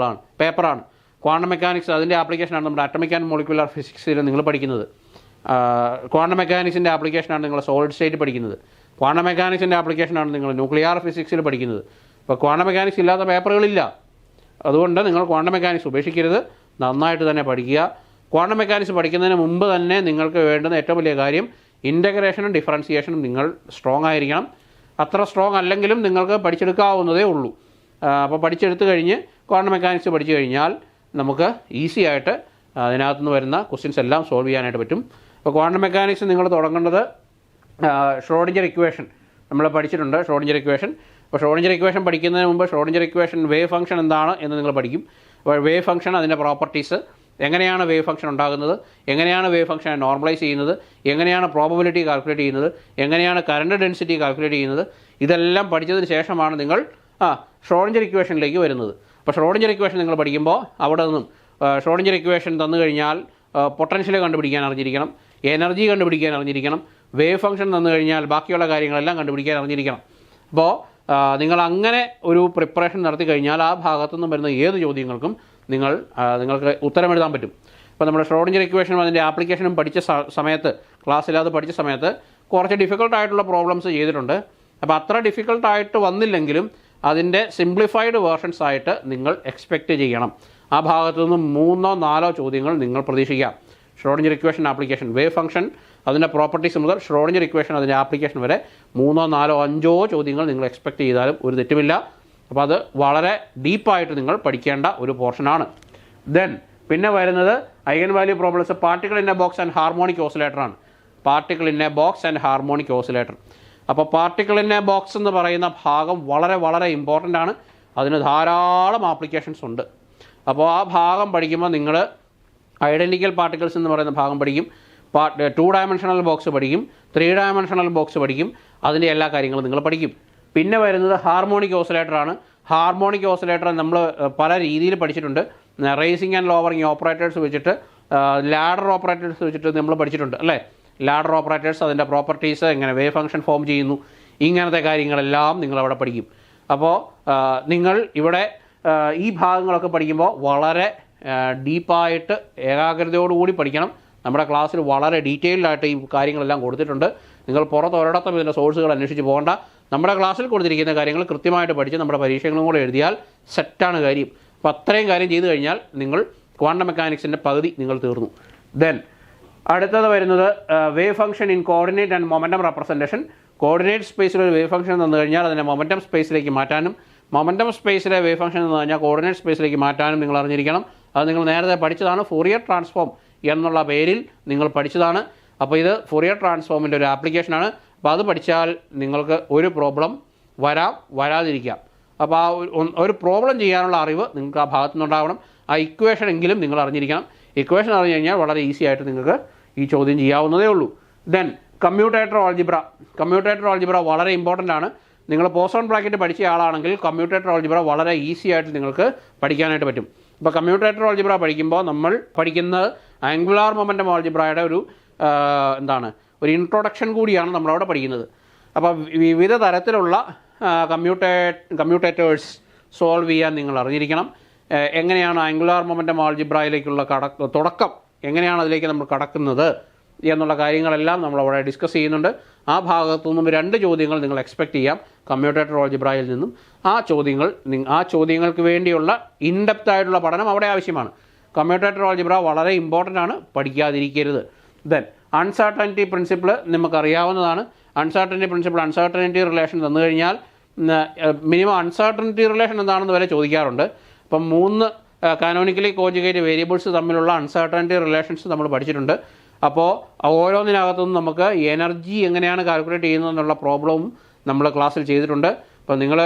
പേപ്പറാണ് ക്വാണ്ടം മെക്കാനിക്സ്. അതിൻ്റെ ആപ്ലിക്കേഷനാണ് നമ്മുടെ അറ്റോമിക് ആൻഡ് മോളിക്കുലർ ഫിസിക്സിൽ നിങ്ങൾ പഠിക്കുന്നത്. ക്വാണ്ടം മെക്കാനിക്സിൻ്റെ ആപ്ലിക്കേഷനാണ് നിങ്ങൾ സോളിഡ് സ്റ്റേറ്റ് പഠിക്കുന്നത്. ക്വാണ്ടം മെക്കാനിക്സിൻ്റെ ആപ്ലിക്കേഷനാണ് നിങ്ങൾ ന്യൂക്ലിയർ ഫിസിക്സിൽ പഠിക്കുന്നത്. ഇപ്പോൾ ക്വാണ്ടം മെക്കാനിക്സ് ഇല്ലാത്ത പേപ്പറുകളില്ല. അതുകൊണ്ട് നിങ്ങൾ ക്വാണ്ടം മെക്കാനിക്സ് ഉപേക്ഷിക്കരുത്, നന്നായിട്ട് തന്നെ പഠിക്കുക. ക്വാണ്ടം മെക്കാനിക്സ് പഠിക്കുന്നതിന് മുമ്പ് തന്നെ നിങ്ങൾക്ക് വേണ്ടുന്ന ഏറ്റവും വലിയ കാര്യം ഇൻ്റഗ്രേഷനും ഡിഫറൻസിയേഷനും നിങ്ങൾ സ്ട്രോങ് ആയിരിക്കണം. അത്ര സ്ട്രോങ് അല്ലെങ്കിലും നിങ്ങൾക്ക് പഠിച്ചെടുക്കാവുന്നതേ ഉള്ളൂ. അപ്പോൾ പഠിച്ചെടുത്ത് കഴിഞ്ഞ് ക്വാണ്ടം മെക്കാനിക്സ് പഠിച്ചു കഴിഞ്ഞാൽ നമുക്ക് ഈസി ആയിട്ട് അതിനകത്തുനിന്ന് വരുന്ന ക്വസ്റ്റ്യൻസ് എല്ലാം സോൾവ് ചെയ്യാനായിട്ട് പറ്റും. അപ്പോൾ ക്വാണ്ടം മെക്കാനിക്സ് നിങ്ങൾ തുടങ്ങേണ്ടത് ഷ്രോഡിഞ്ചർ ഇക്വേഷൻ നമ്മൾ പഠിച്ചിട്ടുണ്ട്. ഷ്രോഡിഞ്ചർ ഇക്വേഷൻ, അപ്പോൾ ഷ്രോഡിഞ്ചർ ഇക്വേഷൻ പഠിക്കുന്നതിന് മുമ്പ് ഷ്രോഡിഞ്ചർ ഇക്വേഷൻ വേവ് ഫംഗ്ഷൻ എന്താണ് എന്ന് നിങ്ങൾ പഠിക്കും. അപ്പോൾ വേവ് ഫംഗ്ഷൻ, അതിൻ്റെ പ്രോപ്പർട്ടീസ്, എങ്ങനെയാണ് വേവ് ഫംഗ്ഷൻ ഉണ്ടാകുന്നത്, എങ്ങനെയാണ് വേവ് ഫംഗ്ഷനെ നോർമലൈസ് ചെയ്യുന്നത്, എങ്ങനെയാണ് പ്രോബബിലിറ്റി കാൽക്കുലേറ്റ് ചെയ്യുന്നത്, എങ്ങനെയാണ് കറണ്ട് ഡെൻസിറ്റി കാൽക്കുലേറ്റ് ചെയ്യുന്നത്, ഇതെല്ലാം പഠിച്ചതിന് ശേഷമാണ് നിങ്ങൾ ഷ്രോഡിഞ്ചർ ഇക്വേഷനിലേക്ക് വരുന്നത്. അപ്പോൾ ഷ്രോഡിഞ്ചർ ഇക്വേഷൻ നിങ്ങൾ പഠിക്കുമ്പോൾ അവിടെ നിന്നും ഷ്രോഡിഞ്ചർ ഇക്വേഷൻ തന്നു കഴിഞ്ഞാൽ പൊട്ടൻഷ്യൽ കണ്ടുപിടിക്കാൻ അറിഞ്ഞിരിക്കണം, എനർജി കണ്ടുപിടിക്കാൻ അറിഞ്ഞിരിക്കണം, വേവ് ഫംഗ്ഷൻ തന്നു കഴിഞ്ഞാൽ ബാക്കിയുള്ള കാര്യങ്ങളെല്ലാം കണ്ടുപിടിക്കാൻ അറിഞ്ഞിരിക്കണം. അപ്പോൾ നിങ്ങൾ അങ്ങനെ ഒരു പ്രിപ്പറേഷൻ നടത്തി കഴിഞ്ഞാൽ ആ ഭാഗത്തു നിന്നും വരുന്ന ഏത് ചോദ്യങ്ങൾക്കും നിങ്ങൾക്ക് ഉത്തരമെഴുതാൻ പറ്റും. ഇപ്പോൾ നമ്മുടെ ഷ്രോഡിഞ്ചർ ഇക്വേഷനും അതിൻ്റെ ആപ്ലിക്കേഷനും പഠിച്ച സമയത്ത്, ക്ലാസ്സിൽ അത് പഠിച്ച സമയത്ത് കുറച്ച് ഡിഫിക്കൽട്ടായിട്ടുള്ള പ്രോബ്ലംസ് ചെയ്തിട്ടുണ്ട്. അപ്പോൾ അത്ര ഡിഫിക്കൽട്ടായിട്ട് വന്നില്ലെങ്കിലും അതിൻ്റെ സിംപ്ലിഫൈഡ് വേർഷൻസ് ആയിട്ട് നിങ്ങൾ എക്സ്പെക്റ്റ് ചെയ്യണം. ആ ഭാഗത്തു നിന്നും 3-4 ചോദ്യങ്ങൾ നിങ്ങൾ പ്രതീക്ഷിക്കാം. Schrödinger equation application, wave function അതിൻ്റെ പ്രോപ്പർട്ടീസ് മുതൽ ഷ്രോഡിഞ്ചർ ഇക്വേഷൻ അതിൻ്റെ ആപ്ലിക്കേഷൻ വരെ 3-4-5 ചോദ്യങ്ങൾ നിങ്ങൾ എക്സ്പെക്റ്റ് ചെയ്താലും ഒരു തെറ്റുമില്ല. അപ്പോൾ അത് വളരെ ഡീപ്പായിട്ട് നിങ്ങൾ പഠിക്കേണ്ട ഒരു പോർഷനാണ്. ദെൻ പിന്നെ വരുന്നത് eigen value problems, particle in a box and harmonic ഓസിലേറ്ററാണ്. Particle in a box and harmonic oscillator. അപ്പോൾ പാർട്ടിക്കിൾ ഇൻ എ ബോക്സ് എന്ന് പറയുന്ന ഭാഗം വളരെ വളരെ ഇമ്പോർട്ടൻ്റ് ആണ്. അതിന് ധാരാളം ആപ്ലിക്കേഷൻസ് ഉണ്ട്. അപ്പോൾ ആ ഭാഗം പഠിക്കുമ്പോൾ നിങ്ങൾ ഐഡൻറ്റിക്കൽ പാർട്ടിക്കിൾസ് എന്ന് പറയുന്ന ഭാഗം പഠിക്കും, 2 ഡയമെൻഷണൽ ബോക്സ് പഠിക്കും, 3 ഡയമെൻഷണൽ ബോക്സ് പഠിക്കും. അതിൻ്റെ എല്ലാ കാര്യങ്ങളും നിങ്ങൾ പഠിക്കും. പിന്നെ വരുന്നത് ഹാർമോണിക് ഓസിലേറ്ററാണ്. ഹാർമോണിക് ഓസിലേറ്റർ നമ്മൾ പല രീതിയിൽ പഠിച്ചിട്ടുണ്ട്. റേസിംഗ് ആൻഡ് ലോവറിംഗ് ഓപ്പറേറ്റേഴ്സ് വെച്ചിട്ട്, ലാഡർ ഓപ്പറേറ്റേഴ്സ് വെച്ചിട്ട് നമ്മൾ പഠിച്ചിട്ടുണ്ട് അല്ലേ. ലാഡർ ഓപ്പറേറ്റേഴ്സ്, അതിൻ്റെ പ്രോപ്പർട്ടീസ്, എങ്ങനെ വേവ് ഫംഗ്ഷൻ ഫോം ചെയ്യുന്നു, ഇങ്ങനത്തെ കാര്യങ്ങളെല്ലാം നിങ്ങളവിടെ പഠിക്കും. അപ്പോൾ നിങ്ങൾ ഇവിടെ ഈ ഭാഗങ്ങളൊക്കെ പഠിക്കുമ്പോൾ വളരെ ഡീപ്പായിട്ട് ഏകാഗ്രതയോടുകൂടി പഠിക്കണം. നമ്മുടെ ക്ലാസ്സിൽ വളരെ ഡീറ്റെയിൽഡായിട്ട് ഈ കാര്യങ്ങളെല്ലാം കൊടുത്തിട്ടുണ്ട്. നിങ്ങൾ പുറത്തൊരിടത്തും ഇതിൻ്റെ സോഴ്സുകൾ അന്വേഷിച്ച് പോകേണ്ട. നമ്മുടെ ക്ലാസ്സിൽ കൊടുത്തിരിക്കുന്ന കാര്യങ്ങൾ കൃത്യമായിട്ട് പഠിച്ച് നമ്മുടെ പരീക്ഷകളും കൂടെ എഴുതിയാൽ സെറ്റാണ് കാര്യം. അപ്പോൾ അത്രയും കാര്യം ചെയ്തു കഴിഞ്ഞാൽ നിങ്ങൾ ക്വാണ്ടം മെക്കാനിക്സിൻ്റെ പകുതി നിങ്ങൾ തീർന്നു. ദെൻ അടുത്തത് വരുന്നത് wave function in coordinate and momentum representation. Coordinate സ്പേസിൽ ഒരു വേവ് ഫംഗ്ഷൻ തന്നു കഴിഞ്ഞാൽ അതിനെ മൊമെൻറ്റം സ്പേസിലേക്ക് മാറ്റാനും, മൊമെൻറ്റം സ്പേസിലെ വേവ് ഫംഗ്ഷൻ എന്ന് പറഞ്ഞാൽ കോർഡിനേറ്റ് സ്പേസിലേക്ക് മാറ്റാനും നിങ്ങൾ അറിഞ്ഞിരിക്കണം. അത് നിങ്ങൾ നേരത്തെ പഠിച്ചതാണ്. ഫൊറിയർ ട്രാൻസ്ഫോം എന്നുള്ള പേരിൽ നിങ്ങൾ പഠിച്ചതാണ്. അപ്പോൾ ഇത് ഫൊറിയർ ട്രാൻസ്ഫോമിൻ്റെ ഒരു ആപ്ലിക്കേഷനാണ്. അപ്പോൾ അത് പഠിച്ചാൽ നിങ്ങൾക്ക് ഒരു പ്രോബ്ലം വരാതിരിക്കാം. അപ്പോൾ ആ ഒരു പ്രോബ്ലം ചെയ്യാനുള്ള അറിവ് നിങ്ങൾക്ക് ആ ഭാഗത്തു നിന്നുണ്ടാവണം. ആ ഇക്വേഷൻ എങ്കിലും നിങ്ങൾ അറിഞ്ഞിരിക്കണം. ഇക്വേഷൻ അറിഞ്ഞു കഴിഞ്ഞാൽ വളരെ ഈസി ആയിട്ട് നിങ്ങൾക്ക് ഈ ചോദ്യം ചെയ്യാവുന്നതേ ഉള്ളൂ. Then commutator algebra. Commutator algebra വളരെ ഇമ്പോർട്ടൻ്റ് ആണ്. നിങ്ങൾ പോസ്റ്റ് ഓൺ ബ്രാക്കറ്റ് പഠിച്ച ആളാണെങ്കിൽ കമ്മ്യൂട്ടേറ്റർ ഓൾജിബ്ര വളരെ ഈസി ആയിട്ട് നിങ്ങൾക്ക് പഠിക്കാനായിട്ട് പറ്റും. ഇപ്പോൾ കമ്മ്യൂട്ടേറ്റർ ഓൾജിബ്ര പഠിക്കുമ്പോൾ നമ്മൾ പഠിക്കുന്നത് ആംഗുലാർ മൊമെൻറ്റം ഓൾജിബ്രയുടെ ഒരു ഇൻട്രൊഡക്ഷൻ കൂടിയാണ് നമ്മളവിടെ പഠിക്കുന്നത്. അപ്പോൾ വിവിധ തരത്തിലുള്ള കമ്മ്യൂട്ടേറ്റേഴ്സ് സോൾവ് ചെയ്യാൻ നിങ്ങൾ അറിഞ്ഞിരിക്കണം. എങ്ങനെയാണ് ആംഗുലാർ മൊമെൻറ്റം ആൾജിബ്രയിലേക്കുള്ള തുടക്കം, എങ്ങനെയാണ് അതിലേക്ക് നമ്മൾ കടക്കുന്നത് എന്നുള്ള കാര്യങ്ങളെല്ലാം നമ്മളവിടെ ഡിസ്കസ് ചെയ്യുന്നുണ്ട്. ആ ഭാഗത്തു നിന്നും 2 ചോദ്യങ്ങൾ നിങ്ങൾ എക്സ്പെക്റ്റ് ചെയ്യാം കമ്മ്യൂട്ടേറ്റർ ഓൾജിബ്രയിൽ നിന്നും. ആ ചോദ്യങ്ങൾക്ക് വേണ്ടിയുള്ള ഇൻഡെപ്ത് ആയിട്ടുള്ള പഠനം അവിടെ ആവശ്യമാണ്. കമ്മ്യൂട്ടേറ്റർ ഓൾജിബ്ര വളരെ ഇമ്പോർട്ടൻ്റ് ആണ്, പഠിക്കാതിരിക്കരുത്. ദെൻ അൺസർട്ടനിറ്റി പ്രിൻസിപ്പിൾ നമുക്കറിയാവുന്നതാണ്. അൺസർട്ടനിറ്റി റിലേഷൻ തന്നു കഴിഞ്ഞാൽ മിനിമം അൺസർട്ടനിറ്റി റിലേഷൻ എന്താണെന്ന് വരെ ചോദിക്കാറുണ്ട്. അപ്പം 3 കാനോണിക്കലി കോഞ്ചുഗേറ്റ് വേരിയബിൾസ് തമ്മിലുള്ള അൺസർട്ടനിറ്റി റിലേഷൻസ് നമ്മൾ പഠിച്ചിട്ടുണ്ട്. അപ്പോൾ ഓരോന്നിനകത്തുനിന്ന് നമുക്ക് എനർജി എങ്ങനെയാണ് കാൽക്കുലേറ്റ് ചെയ്യുന്നതെന്നുള്ള പ്രോബ്ലവും നമ്മൾ ക്ലാസ്സിൽ ചെയ്തിട്ടുണ്ട്. അപ്പോൾ നിങ്ങൾ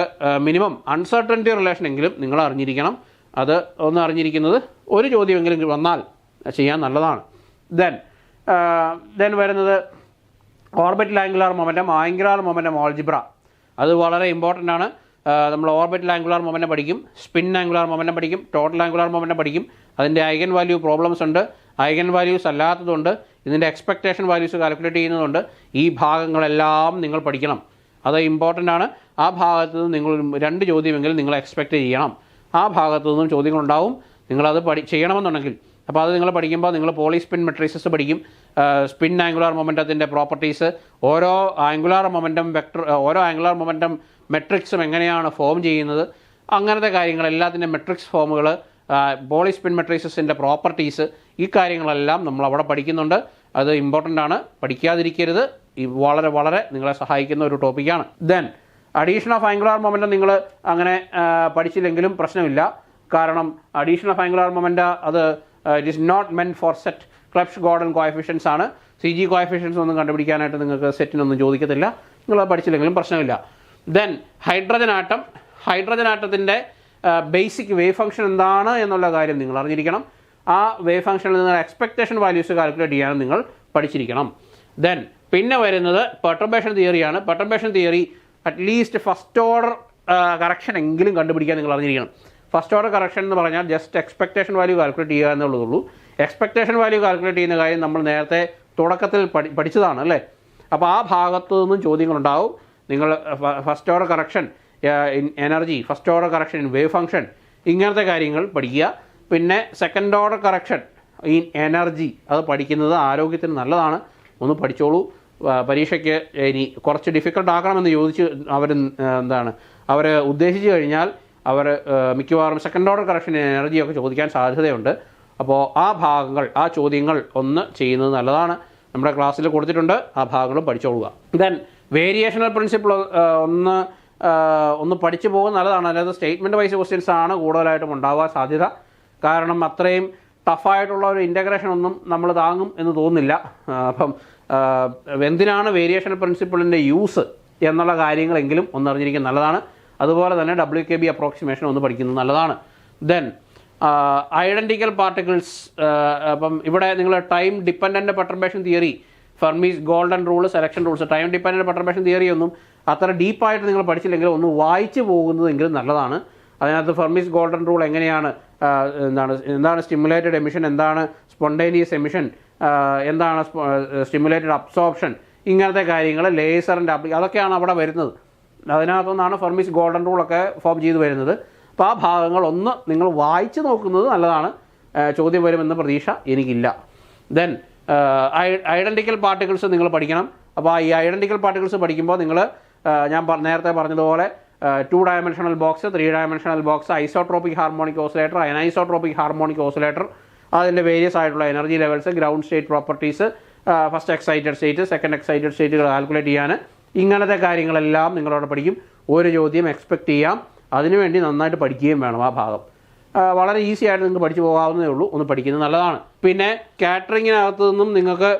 മിനിമം അൺസർട്ടനിറ്റി റിലേഷൻ എങ്കിലും നിങ്ങൾ അറിഞ്ഞിരിക്കണം. അത് ഒന്ന് അറിഞ്ഞിരിക്കുന്നത് ഒരു ചോദ്യമെങ്കിലും വന്നാൽ ചെയ്യാൻ നല്ലതാണ്. ദെൻ വരുന്നത് ഓർബിറ്റൽ ആംഗുലാർ മൊമെൻറ്റം ഓൾജിബ്ര. അത് വളരെ ഇമ്പോർട്ടൻ്റ് ആണ്. നമ്മൾ ഓർബിറ്റൽ ആംഗുലാർ മൊമെൻറ്റം പഠിക്കും, സ്പിൻ ആംഗുലാർ മൊമെൻറ്റം പഠിക്കും, ടോട്ടൽ ആംഗുലാർ മൊമെൻറ്റം പഠിക്കും. അതിൻ്റെ ഐഗൻ വാല്യൂ പ്രോബ്ലംസ് ഉണ്ട്, ഐഗൻ വാല്യൂസ് അല്ലാത്തതുണ്ട്, ഇതിൻ്റെ എക്സ്പെക്റ്റേഷൻ വാല്യൂസ് കാൽക്കുലേറ്റ് ചെയ്യുന്നതുണ്ട്. ഈ ഭാഗങ്ങളെല്ലാം നിങ്ങൾ പഠിക്കണം. അത് ഇമ്പോർട്ടൻ്റ് ആണ്. ആ ഭാഗത്തു നിന്ന് നിങ്ങൾ 2 ചോദ്യമെങ്കിലും നിങ്ങൾ എക്സ്പെക്റ്റ് ചെയ്യണം. ആ ഭാഗത്തു നിന്നും ചോദ്യങ്ങളുണ്ടാവും. നിങ്ങളത് ചെയ്യണമെന്നുണ്ടെങ്കിൽ അപ്പോൾ അത് നിങ്ങൾ പഠിക്കുമ്പോൾ നിങ്ങൾ പോളിസ്പിൻ മെട്രിക്സസ് പഠിക്കും, സ്പിൻ ആംഗുലാർ മൊമെൻറ്റത്തിൻ്റെ പ്രോപ്പർട്ടീസ്, ഓരോ ആംഗുലാർ മൊമെൻറ്റം മെട്രിക്സും എങ്ങനെയാണ് ഫോം ചെയ്യുന്നത്, അങ്ങനത്തെ കാര്യങ്ങളെല്ലാത്തിൻ്റെ മെട്രിക്സ് ഫോമുകൾ, പോളിസ്പിൻ മെട്രിക്സസിൻ്റെ പ്രോപ്പർട്ടീസ്, ഈ കാര്യങ്ങളെല്ലാം നമ്മൾ അവിടെ പഠിക്കുന്നുണ്ട്. അത് ഇമ്പോർട്ടൻ്റ് ആണ്, പഠിക്കാതിരിക്കരുത്. വളരെ വളരെ നിങ്ങളെ സഹായിക്കുന്ന ഒരു ടോപ്പിക്കാണ്. Then addition of angular momentum നിങ്ങൾ അങ്ങനെ പഠിച്ചില്ലെങ്കിലും പ്രശ്നമില്ല. കാരണം അഡീഷൻ ഓഫ് ആംഗുലാർ മൊമെൻറ്റം അത് it is not meant for SET. Clebsch Gordan coefficients ആണ്. CG കോഎഫിഷ്യൻസ് ഒന്നും കണ്ടുപിടിക്കാനായിട്ട് നിങ്ങൾക്ക് സെറ്റിനൊന്നും ചോദിക്കത്തില്ല. നിങ്ങൾ പഠിച്ചില്ലെങ്കിലും പ്രശ്നമില്ല. ദെൻ ഹൈഡ്രജൻ ആറ്റത്തിൻ്റെ ബേസിക് വേവ് ഫംഗ്ഷൻ എന്താണ് എന്നുള്ള കാര്യം നിങ്ങൾ അറിഞ്ഞിരിക്കണം. ആ വേവ് ഫംഗ്ഷനിൽ നിന്ന് എക്സ്പെക്റ്റേഷൻ വാല്യൂസ് കാൽക്കുലേറ്റ് ചെയ്യാനും നിങ്ങൾ പഠിച്ചിരിക്കണം. ദെൻ പിന്നെ വരുന്നത് പെർട്ടർബേഷൻ തിയറിയാണ്. Perturbation theory at least first order correction എങ്കിലും കണ്ടുപിടിക്കാൻ നിങ്ങൾ അറിഞ്ഞിരിക്കണം. ഫസ്റ്റ് ഓർഡർ കറക്ഷൻ എന്ന് പറഞ്ഞാൽ ജസ്റ്റ് എക്സ്പെക്റ്റേഷൻ വാല്യൂ കാൽക്കുലേറ്റ് ചെയ്യുക എന്നുള്ളതുള്ളൂ. എക്സ്പെക്റ്റേഷൻ വാല്യൂ കാൽക്കുലേറ്റ് ചെയ്യുന്ന കാര്യം നമ്മൾ നേരത്തെ തുടക്കത്തിൽ പഠിച്ചതാണ് അല്ലേ. അപ്പോൾ ആ ഭാഗത്തു നിന്നും ചോദ്യങ്ങളുണ്ടാവും. നിങ്ങൾ first order correction in energy, first order correction in wave function, ഇങ്ങനത്തെ കാര്യങ്ങൾ പഠിക്കുക. പിന്നെ second order correction in energy, അത് പഠിക്കുന്നത് ആരോഗ്യത്തിന് നല്ലതാണ്. ഒന്ന് പഠിച്ചോളൂ. പരീക്ഷയ്ക്ക് ഇനി കുറച്ച് ഡിഫിക്കൽട്ട് ആക്കണമെന്ന് ചോദിച്ച് അവർ ഉദ്ദേശിച്ച് കഴിഞ്ഞാൽ അവർ മിക്കവാറും സെക്കൻഡ് ഓർഡർ കറക്ഷൻ ഇൻ എനർജിയൊക്കെ ചോദിക്കാൻ സാധ്യതയുണ്ട്. അപ്പോൾ ആ ഭാഗങ്ങൾ, ആ ചോദ്യങ്ങൾ ഒന്ന് ചെയ്യുന്നത് നല്ലതാണ്. നമ്മുടെ ക്ലാസ്സിൽ കൊടുത്തിട്ടുണ്ട്, ആ ഭാഗങ്ങളും പഠിച്ചോളുക. ദെൻ വേരിയേഷണൽ പ്രിൻസിപ്പിൾ ഒന്ന് പഠിച്ചു പോകുന്നത് നല്ലതാണ്. അതായത് സ്റ്റേറ്റ്മെൻറ്റ് വൈസ് ക്വസ്റ്റ്യൻസ് ആണ് കൂടുതലായിട്ടും ഉണ്ടാവാൻ സാധ്യത. കാരണം അത്രയും ടഫായിട്ടുള്ള ഒരു ഇൻ്റഗ്രേഷൻ ഒന്നും നമ്മൾ താങ്ങും എന്ന് തോന്നുന്നില്ല. അപ്പം എന്തിനാണ് വേരിയേഷണൽ പ്രിൻസിപ്പിളിൻ്റെ യൂസ് എന്നുള്ള കാര്യങ്ങളെങ്കിലും ഒന്നറിഞ്ഞിരിക്കുന്നത് നല്ലതാണ്. അതുപോലെ തന്നെ WKB അപ്രോക്സിമേഷൻ ഒന്ന് പഠിക്കുന്നത് നല്ലതാണ്. ദെൻ ഐഡൻറ്റിക്കൽ പാർട്ടിക്കിൾസ്, അപ്പം ഇവിടെ നിങ്ങൾ time dependent perturbation theory, Fermi's golden rule, selection rules, time dependent perturbation theory ഒന്നും അത്ര ഡീപ്പായിട്ട് നിങ്ങൾ പഠിച്ചില്ലെങ്കിലും ഒന്ന് വായിച്ചു പോകുന്നതെങ്കിലും നല്ലതാണ്. അതിനകത്ത് ഫെർമീസ് ഗോൾഡൻ റൂൾ എങ്ങനെയാണ്, എന്താണ് സ്റ്റിമുലേറ്റഡ് എമിഷൻ, എന്താണ് സ്പോണ്ടേനിയസ് എമിഷൻ, എന്താണ് സ്റ്റിമുലേറ്റഡ് അബ്സോർപ്ഷൻ, ഇങ്ങനത്തെ കാര്യങ്ങൾ, ലേസറിൻ്റെ അതൊക്കെയാണ് അവിടെ വരുന്നത്. അതിനകത്തുനിന്നാണ് ഫെർമീസ് ഗോൾഡൻ റൂളൊക്കെ ഫോം ചെയ്ത് വരുന്നത്. അപ്പോൾ ആ ഭാഗങ്ങൾ ഒന്ന് നിങ്ങൾ വായിച്ച് നോക്കുന്നത് നല്ലതാണ്. ചോദ്യം വരുമെന്ന പ്രതീക്ഷ എനിക്കില്ല. ദെൻ ഐഡൻറ്റിക്കൽ പാർട്ടിക്കിൾസ് നിങ്ങൾ പഠിക്കണം. അപ്പോൾ ഈ ഐഡൻറ്റിക്കൽ പാർട്ടിക്കിൾസ് പഠിക്കുമ്പോൾ നിങ്ങൾ ഞാൻ നേരത്തെ പറഞ്ഞതുപോലെ 2 dimensional box, 3 dimensional box, isotropic harmonic oscillator, anisotropic harmonic oscillator, അതിൻ്റെ വേരിയസ് ആയിട്ടുള്ള energy levels, ground state properties, first excited state, second excited സ്റ്റേറ്റുകൾ കാൽക്കുലേറ്റ് ചെയ്യാൻ, ഇങ്ങനത്തെ കാര്യങ്ങളെല്ലാം നിങ്ങളവിടെ പഠിക്കും. ഒരു ചോദ്യം എക്സ്പെക്റ്റ് ചെയ്യാം. അതിനുവേണ്ടി നന്നായിട്ട് പഠിക്കുകയും വേണം. ആ ഭാഗം വളരെ ഈസി ആയിട്ട് നിങ്ങൾക്ക് പഠിച്ചു പോകാവുന്നതേ ഉള്ളൂ. ഒന്ന് പഠിക്കുന്നത് നല്ലതാണ്. പിന്നെ കാറ്ററിങ്ങിനകത്ത് നിന്നും നിങ്ങൾക്ക്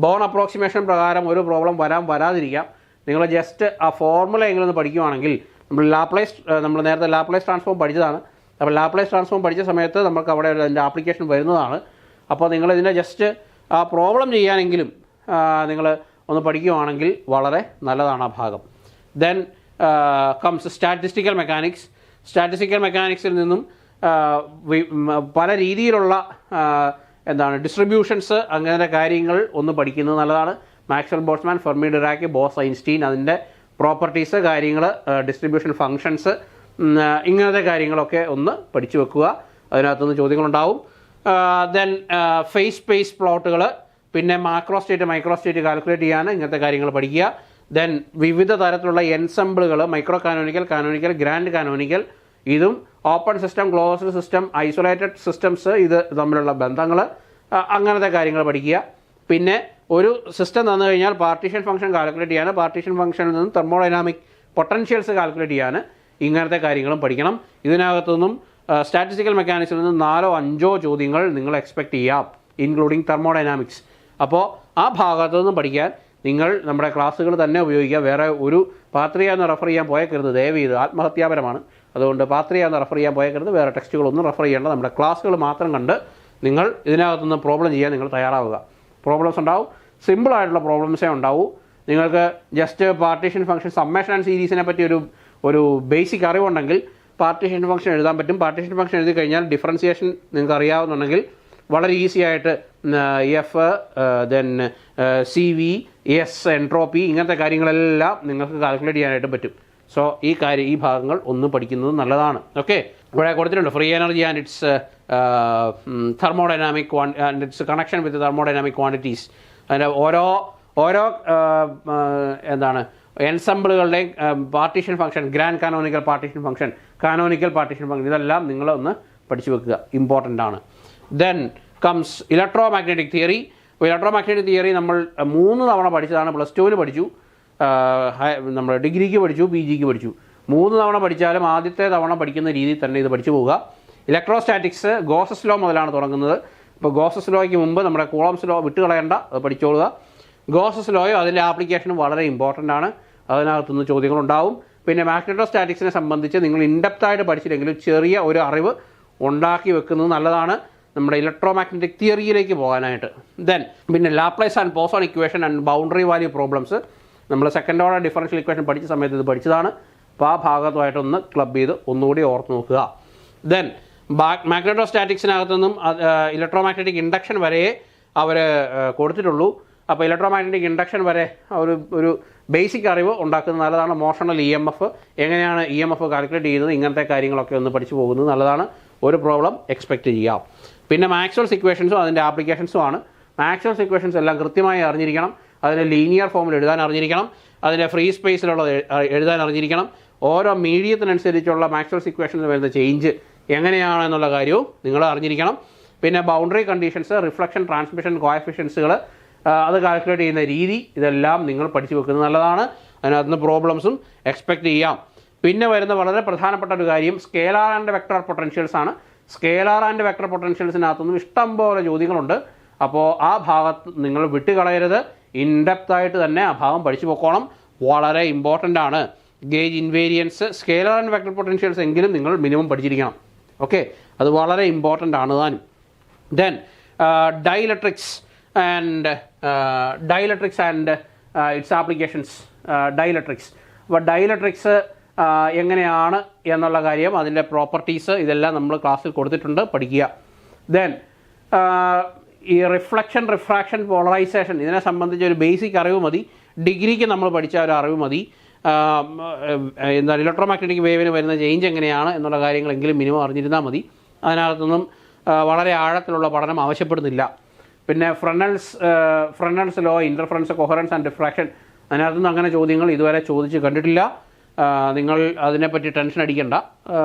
ബോൺ അപ്രോക്സിമേഷൻ പ്രകാരം ഒരു പ്രോബ്ലം വരാതിരിക്കാം. നിങ്ങൾ ജസ്റ്റ് ആ ഫോർമുല എങ്കിലും ഒന്ന് പഠിക്കുകയാണെങ്കിൽ, നമ്മൾ നേരത്തെ ലാപ്ലേസ് ട്രാൻസ്ഫോം പഠിച്ചതാണ്. അപ്പോൾ ലാപ്ലേസ് ട്രാൻസ്ഫോം പഠിച്ച സമയത്ത് നമുക്ക് അവിടെ അതിൻ്റെ ആപ്ലിക്കേഷൻ വരുന്നതാണ്. അപ്പോൾ നിങ്ങളിതിൻ്റെ ജസ്റ്റ് ആ പ്രോബ്ലം ചെയ്യാനെങ്കിലും നിങ്ങൾ ഒന്ന് പഠിക്കുകയാണെങ്കിൽ വളരെ നല്ലതാണ് ആ ഭാഗം. Then comes statistical mechanics. Statistical മെക്കാനിക്സിൽ നിന്നും പല രീതിയിലുള്ള ഡിസ്ട്രിബ്യൂഷൻസ്, അങ്ങനത്തെ കാര്യങ്ങൾ ഒന്ന് പഠിക്കുന്നത് നല്ലതാണ്. Maxwell Boltzmann, Fermi Dirac, Bose Einstein, അതിൻ്റെ പ്രോപ്പർട്ടീസ്, കാര്യങ്ങൾ, ഡിസ്ട്രിബ്യൂഷൻ ഫങ്ഷൻസ്, ഇങ്ങനത്തെ കാര്യങ്ങളൊക്കെ ഒന്ന് പഠിച്ചു വെക്കുക. അതിനകത്തുനിന്ന് ചോദ്യങ്ങളുണ്ടാവും. ദെൻ ഫേസ് സ്പേസ് പ്ലോട്ടുകൾ, പിന്നെ macro state, micro state calculate ചെയ്യാൻ ഇങ്ങനത്തെ കാര്യങ്ങൾ പഠിക്കുക. ദെൻ വിവിധ തരത്തിലുള്ള എൻസംബിളുകൾ, micro canonical, canonical, grand canonical, ഇതും open system, closed system, isolated systems, ഇത് തമ്മിലുള്ള ബന്ധങ്ങൾ, അങ്ങനത്തെ കാര്യങ്ങൾ പഠിക്കുക. പിന്നെ ഒരു സിസ്റ്റം തന്നു കഴിഞ്ഞാൽ പാർട്ടീഷൻ ഫംഗ്ഷൻ കാൽക്കുലേറ്റ് ചെയ്യാൻ, പാർട്ടീഷൻ ഫംഗ്ഷനിൽ നിന്നും തെർമോഡൈനാമിക് പൊട്ടൻഷ്യൽസ് കാൽക്കുലേറ്റ് ചെയ്യാൻ, ഇങ്ങനത്തെ കാര്യങ്ങളും പഠിക്കണം. ഇതിനകത്തു നിന്നും സ്റ്റാറ്റിസ്റ്റിക്കൽ മെക്കാനിക്സിൽ നിന്നും 4 or 5 ചോദ്യങ്ങൾ നിങ്ങൾ എക്സ്പെക്റ്റ് ചെയ്യാം, ഇൻക്ലൂഡിങ് തെർമോഡൈനാമിക്സ്. അപ്പോൾ ആ ഭാഗത്തു നിന്നും പഠിക്കാൻ നിങ്ങൾ നമ്മുടെ ക്ലാസ്സുകൾ തന്നെ ഉപയോഗിക്കുക. വേറെ ഒരു പാത്രിയാന്ന് റെഫർ ചെയ്യാൻ പോയേക്കരുത്, ദയവ് ചെയ്ത്. ആത്മഹത്യാപരമാണ്. അതുകൊണ്ട് പാത്രിയാന്ന് റെഫർ ചെയ്യാൻ പോയേക്കരുത്. വേറെ ടെക്സ്റ്റുകളൊന്നും റെഫർ ചെയ്യേണ്ട. നമ്മുടെ ക്ലാസ്സുകൾ മാത്രം കണ്ട് നിങ്ങൾ ഇതിനകത്തുനിന്ന് പ്രോബ്ലം ചെയ്യാൻ നിങ്ങൾ തയ്യാറാവുക. പ്രോബ്ലംസ് ഉണ്ടാവും, സിമ്പിളായിട്ടുള്ള പ്രോബ്ലംസേ ഉണ്ടാവൂ. നിങ്ങൾക്ക് just partition function, summation and സീരീസിനെ പറ്റി ഒരു ബേസിക് അറിവുണ്ടെങ്കിൽ പാർട്ടീഷൻ ഫംഗ്ഷൻ എഴുതാൻ പറ്റും. പാർട്ടീഷൻ ഫംഗ്ഷൻ എഴുതി കഴിഞ്ഞാൽ ഡിഫറൻസിയേഷൻ നിങ്ങൾക്ക് അറിയാവുന്നുണ്ടെങ്കിൽ വളരെ ഈസി ആയിട്ട് F, then CV, S, entropy, ഇങ്ങനത്തെ കാര്യങ്ങളെല്ലാം നിങ്ങൾക്ക് കാൽക്കുലേറ്റ് ചെയ്യാനായിട്ട് പറ്റും. സോ ഈ ഭാഗങ്ങൾ ഒന്ന് പഠിക്കുന്നത് നല്ലതാണ്. ഓക്കെ, ഇവിടെ കൊടുത്തിട്ടുണ്ട് free energy and its thermodynamic and its connection with thermodynamic quantities. അതിൻ്റെ ഓരോ എൻസംബിളുകളുടെയും partition function, grand canonical partition function, canonical partition function, ഇതെല്ലാം നിങ്ങളൊന്ന് പഠിച്ചു വെക്കുക, ഇമ്പോർട്ടൻ്റ് ആണ്. Then comes electromagnetic theory. Electromagnetic theory നമ്മൾ 3 തവണ പഠിച്ചതാണ്. +2 പഠിച്ചു, നമ്മൾ ഡിഗ്രിക്ക് പഠിച്ചു, PGക്ക് പഠിച്ചു. 3 തവണ പഠിച്ചാലും ആദ്യത്തെ തവണ പഠിക്കുന്ന രീതിയിൽ തന്നെ ഇത് പഠിച്ചു പോവുക. ഇലക്ട്രോസ്റ്റാറ്റിക്സ് ഗോസസ് ലോ മുതലാണ് തുടങ്ങുന്നത്. ഇപ്പോൾ ഗോസസ് ലോയ്ക്ക് മുമ്പ് നമ്മുടെ കൂളംസ് ലോ വിട്ടുകളയേണ്ട, അത് പഠിച്ചോളുക. ഗോസസ് ലോയും അതിൻ്റെ ആപ്ലിക്കേഷനും വളരെ ഇമ്പോർട്ടൻ്റ് ആണ്. അതിനകത്തുനിന്ന് ചോദ്യങ്ങളുണ്ടാവും. പിന്നെ മാഗ്നറ്റോസ്റ്റാറ്റിക്സിനെ സംബന്ധിച്ച് നിങ്ങൾ ഇൻഡെപ്തായിട്ട് പഠിച്ചില്ലെങ്കിലും ചെറിയ ഒരു അറിവ് ഉണ്ടാക്കി വെക്കുന്നത് നല്ലതാണ് നമ്മുടെ ഇലക്ട്രോ മാഗ്നറ്റിക് തിയറിയിലേക്ക് പോകാനായിട്ട്. ദെൻ പിന്നെ Laplace and Poisson equation and boundary value problems, നമ്മൾ സെക്കൻഡ് ഓർഡർ ഡിഫറൻഷ്യൽ ഇക്വേഷൻ പഠിച്ച സമയത്ത് ഇത് പഠിച്ചതാണ്. അപ്പോൾ ആ ഭാഗത്തുമായിട്ടൊന്ന് ക്ലബ് ചെയ്ത് ഒന്നുകൂടി ഓർത്ത് നോക്കുക. ദെൻ മാഗ്നറ്റോസ്റ്റാറ്റിക്സിനകത്തു നിന്നും ഇലക്ട്രോമാഗ്നറ്റിക് ഇൻഡക്ഷൻ വരെ അവർ കൊടുത്തിട്ടുള്ളൂ. അപ്പോൾ ഇലക്ട്രോമാഗ്നറ്റിക് ഇൻഡക്ഷൻ വരെ ഒരു ബേസിക് അറിവ് ഉണ്ടാക്കുന്നത് നല്ലതാണ്. മോഷണൽ EMF, എങ്ങനെയാണ് EMF കാൽക്കുലേറ്റ് ചെയ്യുന്നത്, ഇങ്ങനത്തെ കാര്യങ്ങളൊക്കെ ഒന്ന് പഠിച്ചു പോകുന്നത് നല്ലതാണ്. ഒരു പ്രോബ്ലം എക്സ്പെക്റ്റ് ചെയ്യാം. പിന്നെ മാക്സ്വെൽസ് ഇക്വേഷൻസും അതിൻ്റെ ആപ്ലിക്കേഷൻസും ആണ്. മാക്സ്വെൽസ് ഇക്വേഷൻസ് എല്ലാം കൃത്യമായി അറിഞ്ഞിരിക്കണം. അതിൻ്റെ ലീനിയർ ഫോമിൽ എഴുതാൻ അറിഞ്ഞിരിക്കണം. അതിൻ്റെ ഫ്രീ സ്പേസിലുള്ളത് എഴുതാൻ അറിഞ്ഞിരിക്കണം. ഓരോ മീഡിയത്തിനനുസരിച്ചുള്ള മാക്സ്വെൽസ് ഇക്വേഷനിൽ വരുന്ന ചേഞ്ച് എങ്ങനെയാണെന്നുള്ള കാര്യവും നിങ്ങൾ അറിഞ്ഞിരിക്കണം. പിന്നെ ബൗണ്ടറി കണ്ടീഷൻസ്, റിഫ്ലക്ഷൻ, ട്രാൻസ്മിഷൻ കോഎഫിഷ്യൻസുകൾ, അത് കാൽക്കുലേറ്റ് ചെയ്യുന്ന രീതി, ഇതെല്ലാം നിങ്ങൾ പഠിച്ചു വെക്കുന്നത് നല്ലതാണ്. അതിനകത്ത് നിന്ന് പ്രോബ്ലംസും എക്സ്പെക്റ്റ് ചെയ്യാം. പിന്നെ വരുന്ന വളരെ പ്രധാനപ്പെട്ട ഒരു കാര്യം സ്കേലാർ ആൻഡ് വെക്ടർ പൊട്ടൻഷ്യൽസ് ആണ്. സ്കേലാർ ആൻഡ് വെക്ടർ പൊട്ടൻഷ്യൽസിനകത്തൊന്നും ഇഷ്ടം പോലെ ചോദ്യങ്ങളുണ്ട്. അപ്പോൾ ആ ഭാഗത്ത് നിങ്ങൾ വിട്ടുകളയരുത്. ഇൻഡെപ്തായിട്ട് തന്നെ ആ ഭാഗം പഠിച്ചു പോക്കോണം. വളരെ ഇമ്പോർട്ടൻ്റ് ആണ്. Gauge invariance, scalar and vector potentials എങ്കിലും നിങ്ങൾ മിനിമം പഠിച്ചിരിക്കണം. ഓക്കെ, അത് വളരെ ഇമ്പോർട്ടൻ്റ് ആണ് താനും. Then dielectrics and its applications. Dielectrics, അപ്പോൾ ഡൈലക്ട്രിക്സ് എങ്ങനെയാണ് എന്നുള്ള കാര്യം, അതിൻ്റെ പ്രോപ്പർട്ടീസ്, ഇതെല്ലാം നമ്മൾ ക്ലാസ്സിൽ കൊടുത്തിട്ടുണ്ട്, പഠിക്കുക. ദെൻ ഈ റിഫ്ലക്ഷൻ, റിഫ്രാക്ഷൻ, പോളറൈസേഷൻ, ഇതിനെ സംബന്ധിച്ച് ഒരു ബേസിക് അറിവ് മതി. ഡിഗ്രിക്ക് നമ്മൾ പഠിച്ച ഒരു അറിവ് മതി. എന്താണ് ഇലക്ട്രോമാഗ്നറ്റിക് വേവിന് വരുന്ന ചേഞ്ച് എങ്ങനെയാണ് എന്നുള്ള കാര്യങ്ങളെങ്കിലും മിനിമം അറിഞ്ഞിരുന്നാൽ മതി. അതിനകത്തൊന്നും വളരെ ആഴത്തിലുള്ള പഠനം ആവശ്യപ്പെടുന്നില്ല. പിന്നെ Fresnel's law, interference, coherence and diffraction, അതിനകത്തുനിന്ന് അങ്ങനെ ചോദ്യങ്ങൾ ഇതുവരെ ചോദിച്ച് കണ്ടിട്ടില്ല. നിങ്ങൾ അതിനെപ്പറ്റി ടെൻഷൻ അടിക്കേണ്ട.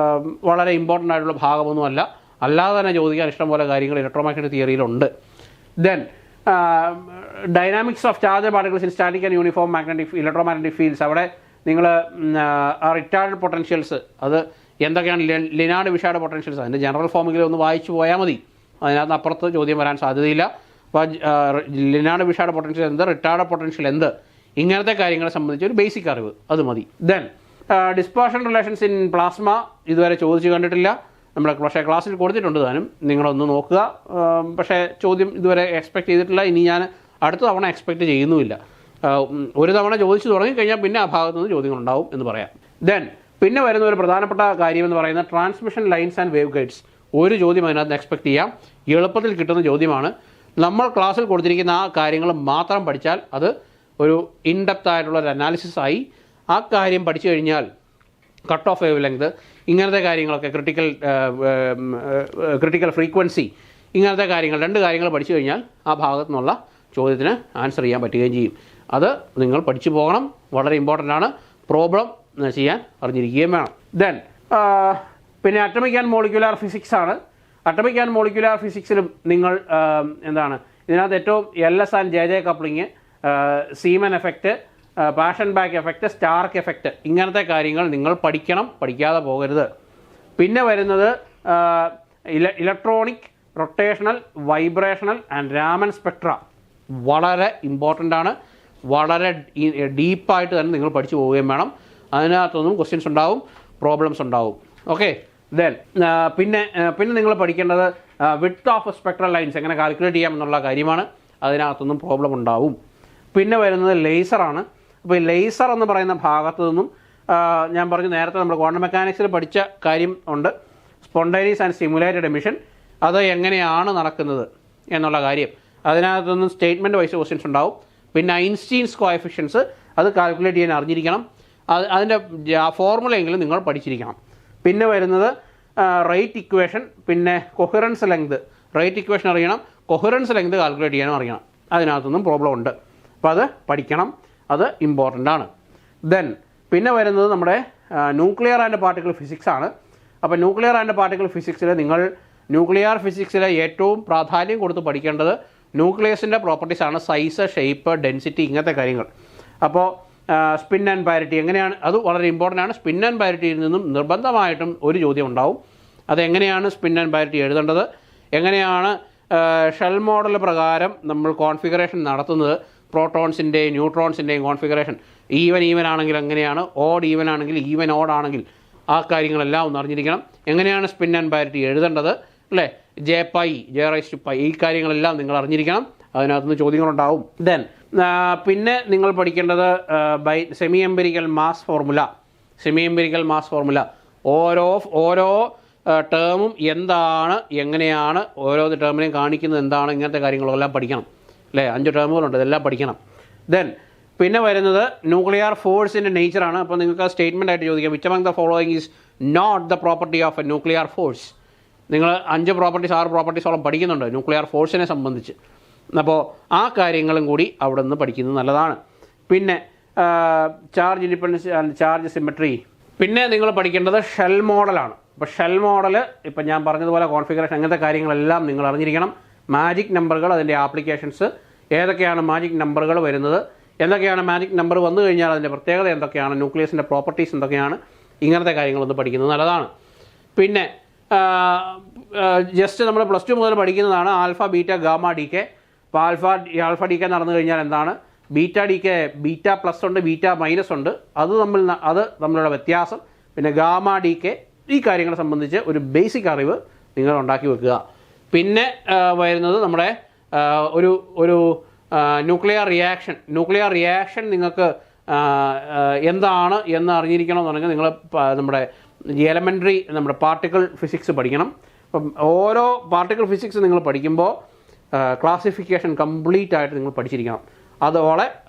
വളരെ ഇമ്പോർട്ടൻ്റ് ആയിട്ടുള്ള ഭാഗമൊന്നുമല്ല. അല്ലാതെ തന്നെ ചോദിക്കാൻ ഇഷ്ടംപോലെ കാര്യങ്ങൾ ഇലക്ട്രോമാഗ്നറ്റിക് തിയറിയിലുണ്ട്. Then dynamics of charge particles in static and uniform electromagnetic fields, അവിടെ നിങ്ങൾ റിട്ടാർഡ് പൊട്ടൻഷ്യൽസ്, അത് എന്തൊക്കെയാണ് ലിനാർഡ് വിഷാർഡ് പൊട്ടൻഷ്യൽസ്, അതിൻ്റെ ജനറൽ ഫോമിൽ ഒന്ന് വായിച്ചു പോയാൽ മതി. അതിനകത്ത് അപ്പുറത്ത് ചോദ്യം വരാൻ സാധ്യതയില്ല. അപ്പോൾ ലിനാർഡ് വിഷാർഡ് പൊട്ടൻഷ്യൽ എന്ത്, റിട്ടാർഡ് പൊട്ടൻഷ്യൽ എന്ത്, ഇങ്ങനത്തെ കാര്യങ്ങളെ സംബന്ധിച്ച് ഒരു ബേസിക് അറിവ് അത് മതി. Then dispersion relations in plasma ഇതുവരെ ചോദിച്ച് കണ്ടിട്ടില്ല. നമ്മുടെ പക്ഷേ ക്ലാസ്സിൽ കൊടുത്തിട്ടുണ്ട് താനും, നിങ്ങളൊന്ന് നോക്കുക. പക്ഷേ ചോദ്യം ഇതുവരെ എക്സ്പെക്റ്റ് ചെയ്തിട്ടില്ല. ഇനി ഞാൻ അടുത്ത തവണ എക്സ്പെക്റ്റ് ചെയ്യുന്നുമില്ല. ഒരു തവണ ചോദിച്ചു തുടങ്ങിക്കഴിഞ്ഞാൽ പിന്നെ ആ ഭാഗത്തു നിന്ന് ചോദ്യങ്ങളുണ്ടാവും എന്ന് പറയാം. ദെൻ പിന്നെ വരുന്ന ഒരു പ്രധാനപ്പെട്ട കാര്യം എന്ന് പറയുന്നത് transmission lines and wave guides. ഒരു ചോദ്യം അതിനകത്ത് എക്സ്പെക്റ്റ് ചെയ്യാം. എളുപ്പത്തിൽ കിട്ടുന്ന ചോദ്യമാണ്. നമ്മൾ ക്ലാസ്സിൽ കൊടുത്തിരിക്കുന്ന ആ കാര്യങ്ങൾ മാത്രം പഠിച്ചാൽ അത് ഒരു ഇൻഡെപ്ത് ആയിട്ടുള്ള ഒരു അനാലിസിസ് ആയി. ആ കാര്യം പഠിച്ചു കഴിഞ്ഞാൽ കട്ട് ഓഫ് വേവ് ലെങ്ത്, ഇങ്ങനത്തെ കാര്യങ്ങളൊക്കെ, ക്രിട്ടിക്കൽ ഫ്രീക്വൻസി, ഇങ്ങനത്തെ കാര്യങ്ങൾ, രണ്ട് കാര്യങ്ങൾ പഠിച്ചു കഴിഞ്ഞാൽ ആ ഭാഗത്തു നിന്നുള്ള ചോദ്യത്തിന് ആൻസർ ചെയ്യാൻ പറ്റുകയും ചെയ്യും. അത് നിങ്ങൾ പഠിച്ചു പോകണം. വളരെ ഇമ്പോർട്ടൻ്റ് ആണ്. പ്രോബ്ലം ചെയ്യാൻ അറിഞ്ഞിരിക്കുകയും വേണം. ദെൻ പിന്നെ അറ്റമിക് ആൻഡ് മോളിക്യുലാർ ഫിസിക്സ് ആണ്. അറ്റമിക് ആൻഡ് മോളിക്യുലാർ ഫിസിക്സിലും നിങ്ങൾ എന്താണ് ഇതിനകത്ത് ഏറ്റവും LS and JJ coupling, Zeeman effect, Paschen Back effect, Stark effect, ഇങ്ങനത്തെ കാര്യങ്ങൾ നിങ്ങൾ പഠിക്കണം. പഠിക്കാതെ പോകരുത്. പിന്നെ വരുന്നത് electronic, rotational, vibrational and Raman spectra. വളരെ ഇമ്പോർട്ടൻ്റ് ആണ്. വളരെ ഡീപ്പായിട്ട് തന്നെ നിങ്ങൾ പഠിച്ചു പോവുകയും വേണം. അതിനകത്തൊന്നും ക്വസ്റ്റ്യൻസ് ഉണ്ടാവും, പ്രോബ്ലംസ് ഉണ്ടാവും. ഓക്കെ. ദെൻ പിന്നെ നിങ്ങൾ പഠിക്കേണ്ടത് വിഡ്ത്ത് ഓഫ് സ്പെക്ട്രൽ ലൈൻസ് എങ്ങനെ കാൽക്കുലേറ്റ് ചെയ്യാം എന്നുള്ള കാര്യമാണ്. അതിനകത്തൊന്നും പ്രോബ്ലം ഉണ്ടാവും. പിന്നെ വരുന്നത് ലേസറാണ്. അപ്പോൾ ഈ ലേസർ എന്ന് പറയുന്ന ഭാഗത്തു നിന്നും ഞാൻ പറഞ്ഞു നേരത്തെ നമ്മൾ ക്വാണ്ടം മെക്കാനിക്സിൽ പഠിച്ച കാര്യം ഉണ്ട്. സ്പോണ്ടേനിയസ് ആൻഡ് സ്റ്റിമുലേറ്റഡ് എമിഷൻ, അത് എങ്ങനെയാണ് നടക്കുന്നത് എന്നുള്ള കാര്യം. അതിനകത്തൊന്നും സ്റ്റേറ്റ്മെൻറ്റ് വൈസ് ക്വസ്റ്റ്യൻസ് ഉണ്ടാവും. പിന്നെ ഐൻസ്റ്റീൻസ് കോഎഫിഷ്യൻസ്, അത് കാൽക്കുലേറ്റ് ചെയ്യാൻ അറിഞ്ഞിരിക്കണം. അതിൻ്റെ ഫോർമുലയെങ്കിലും നിങ്ങൾ പഠിച്ചിരിക്കണം. പിന്നെ വരുന്നത് റേറ്റ് ഇക്വേഷൻ, പിന്നെ കൊഹിറൻസ് ലെങ്ത്. റേറ്റ് ഇക്വേഷൻ അറിയണം, കൊഹിറൻസ് ലെങ്ത് കാൽക്കുലേറ്റ് ചെയ്യാനും അറിയണം. അതിനകത്തൊന്നും പ്രോബ്ലം ഉണ്ട്. അപ്പോൾ അത് പഠിക്കണം. അത് ഇമ്പോർട്ടൻ്റ് ആണ്. ദെൻ പിന്നെ വരുന്നത് നമ്മുടെ ന്യൂക്ലിയർ ആൻഡ് പാർട്ടിക്കിൾ ഫിസിക്സ് ആണ്. അപ്പോൾ ന്യൂക്ലിയർ ആൻഡ് പാർട്ടിക്കിൾ ഫിസിക്സിൽ നിങ്ങൾ ന്യൂക്ലിയർ ഫിസിക്സിലെ ഏറ്റവും പ്രാധാന്യം കൊടുത്ത് പഠിക്കേണ്ടത് ന്യൂക്ലിയസിൻ്റെ പ്രോപ്പർട്ടീസാണ്. സൈസ്, ഷേപ്പ്, ഡെൻസിറ്റി, ഇങ്ങനത്തെ കാര്യങ്ങൾ. അപ്പോൾ സ്പിൻ ആൻഡ് പാരിറ്റി എങ്ങനെയാണ്, അത് വളരെ ഇമ്പോർട്ടൻ്റ് ആണ്. സ്പിൻ ആൻഡ് പാരിറ്റിയിൽ നിന്നും നിർബന്ധമായിട്ടും ഒരു ചോദ്യം ഉണ്ടാവും. അതെങ്ങനെയാണ് സ്പിൻ ആൻഡ് പാരിറ്റി എഴുതേണ്ടത്, എങ്ങനെയാണ് ഷെൽ മോഡൽ പ്രകാരം നമ്മൾ കോൺഫിഗറേഷൻ നടത്തുന്നത്, പ്രോട്ടോൺസിൻ്റെയും ന്യൂട്രോൺസിൻ്റെയും കോൺഫിഗറേഷൻ ഈവൻ ആണെങ്കിൽ എങ്ങനെയാണ്, ഓഡ് ഈവൻ ആണെങ്കിൽ, ഈവൻ ഓഡ് ആണെങ്കിൽ, ആ കാര്യങ്ങളെല്ലാം ഒന്ന് അറിഞ്ഞിരിക്കണം. എങ്ങനെയാണ് സ്പിൻ ആൻഡ് പാരിറ്റി എഴുതേണ്ടത്, അല്ലേ, J∅, ഈ കാര്യങ്ങളെല്ലാം നിങ്ങൾ അറിഞ്ഞിരിക്കണം. അതിനകത്തുനിന്ന് ചോദ്യങ്ങളുണ്ടാവും. ദെൻ പിന്നെ നിങ്ങൾ പഠിക്കേണ്ടത് സെമി എംപിരിക്കൽ മാസ് ഫോർമുല. ഓരോ ടേമും എന്താണ്, എങ്ങനെയാണ് ഓരോ ടേമിനെയും കാണിക്കുന്നത് എന്താണ്, ഇങ്ങനത്തെ കാര്യങ്ങളെല്ലാം പഠിക്കണം അല്ലേ. 5 ടേമുകളുണ്ട്, ഇതെല്ലാം പഠിക്കണം. ദെൻ പിന്നെ വരുന്നത് ന്യൂക്ലിയർ ഫോഴ്സിൻ്റെ നേച്ചറാണ്. അപ്പോൾ നിങ്ങൾക്ക് ആ സ്റ്റേറ്റ്മെൻ്റ് ആയിട്ട് ചോദിക്കാം, which among the following is not the property of a nuclear force. നിങ്ങൾ 5 പ്രോപ്പർട്ടീസ് 6 പ്രോപ്പർട്ടീസോളം പഠിക്കുന്നുണ്ട് ന്യൂക്ലിയർ ഫോഴ്സിനെ സംബന്ധിച്ച്. അപ്പോൾ ആ കാര്യങ്ങളും കൂടി അവിടെ നിന്ന് പഠിക്കുന്നത് നല്ലതാണ്. പിന്നെ charge independence and charge symmetry. പിന്നെ നിങ്ങൾ പഠിക്കേണ്ടത് ഷെൽ മോഡലാണ്. അപ്പോൾ ഷെൽ മോഡൽ ഇപ്പം ഞാൻ പറഞ്ഞതുപോലെ കോൺഫിഗറേഷൻ അങ്ങനത്തെ കാര്യങ്ങളെല്ലാം നിങ്ങൾ അറിഞ്ഞിരിക്കണം. മാജിക് നമ്പറുകൾ, അതിൻ്റെ ആപ്ലിക്കേഷൻസ്, ഏതൊക്കെയാണ് മാജിക് നമ്പറുകൾ വരുന്നത്, എന്തൊക്കെയാണ് മാജിക് നമ്പർ വന്നു കഴിഞ്ഞാൽ അതിൻ്റെ പ്രത്യേകത എന്തൊക്കെയാണ്, ന്യൂക്ലിയസിൻ്റെ പ്രോപ്പർട്ടീസ് എന്തൊക്കെയാണ്, ഇങ്ങനത്തെ കാര്യങ്ങളൊന്ന് പഠിക്കുന്നത് നല്ലതാണ്. പിന്നെ ജസ്റ്റ് നമ്മൾ +2 മുതൽ പഠിക്കുന്നതാണ് alpha, beta, gamma, D K. അപ്പോൾ ആൽഫ ഡി കെ നടന്നു കഴിഞ്ഞാൽ എന്താണ്, beta D K, beta plus ഉണ്ട്, ബീറ്റ മൈനസ് ഉണ്ട്, അത് തമ്മിലുള്ള വ്യത്യാസം, പിന്നെ ഗാമ ഡി കെ, ഈ കാര്യങ്ങളെ സംബന്ധിച്ച് ഒരു ബേസിക് അറിവ് നിങ്ങൾ ഉണ്ടാക്കി വെക്കുക. പിന്നെ വരുന്നത് നമ്മുടെ ഒരു ന്യൂക്ലിയർ റിയാക്ഷൻ നിങ്ങൾക്ക് എന്താണ് എന്ന് അറിഞ്ഞിരിക്കണമെന്നുണ്ടെങ്കിൽ നിങ്ങൾ നമ്മുടെ നമ്മുടെ പാർട്ടിക്കിൾ ഫിസിക്സ് പഠിക്കണം. അപ്പം ഓരോ പാർട്ടിക്കിൾ ഫിസിക്സ് നിങ്ങൾ പഠിക്കുമ്പോൾ ക്ലാസിഫിക്കേഷൻ കംപ്ലീറ്റ് ആയിട്ട് നിങ്ങൾ പഠിച്ചിരിക്കണം.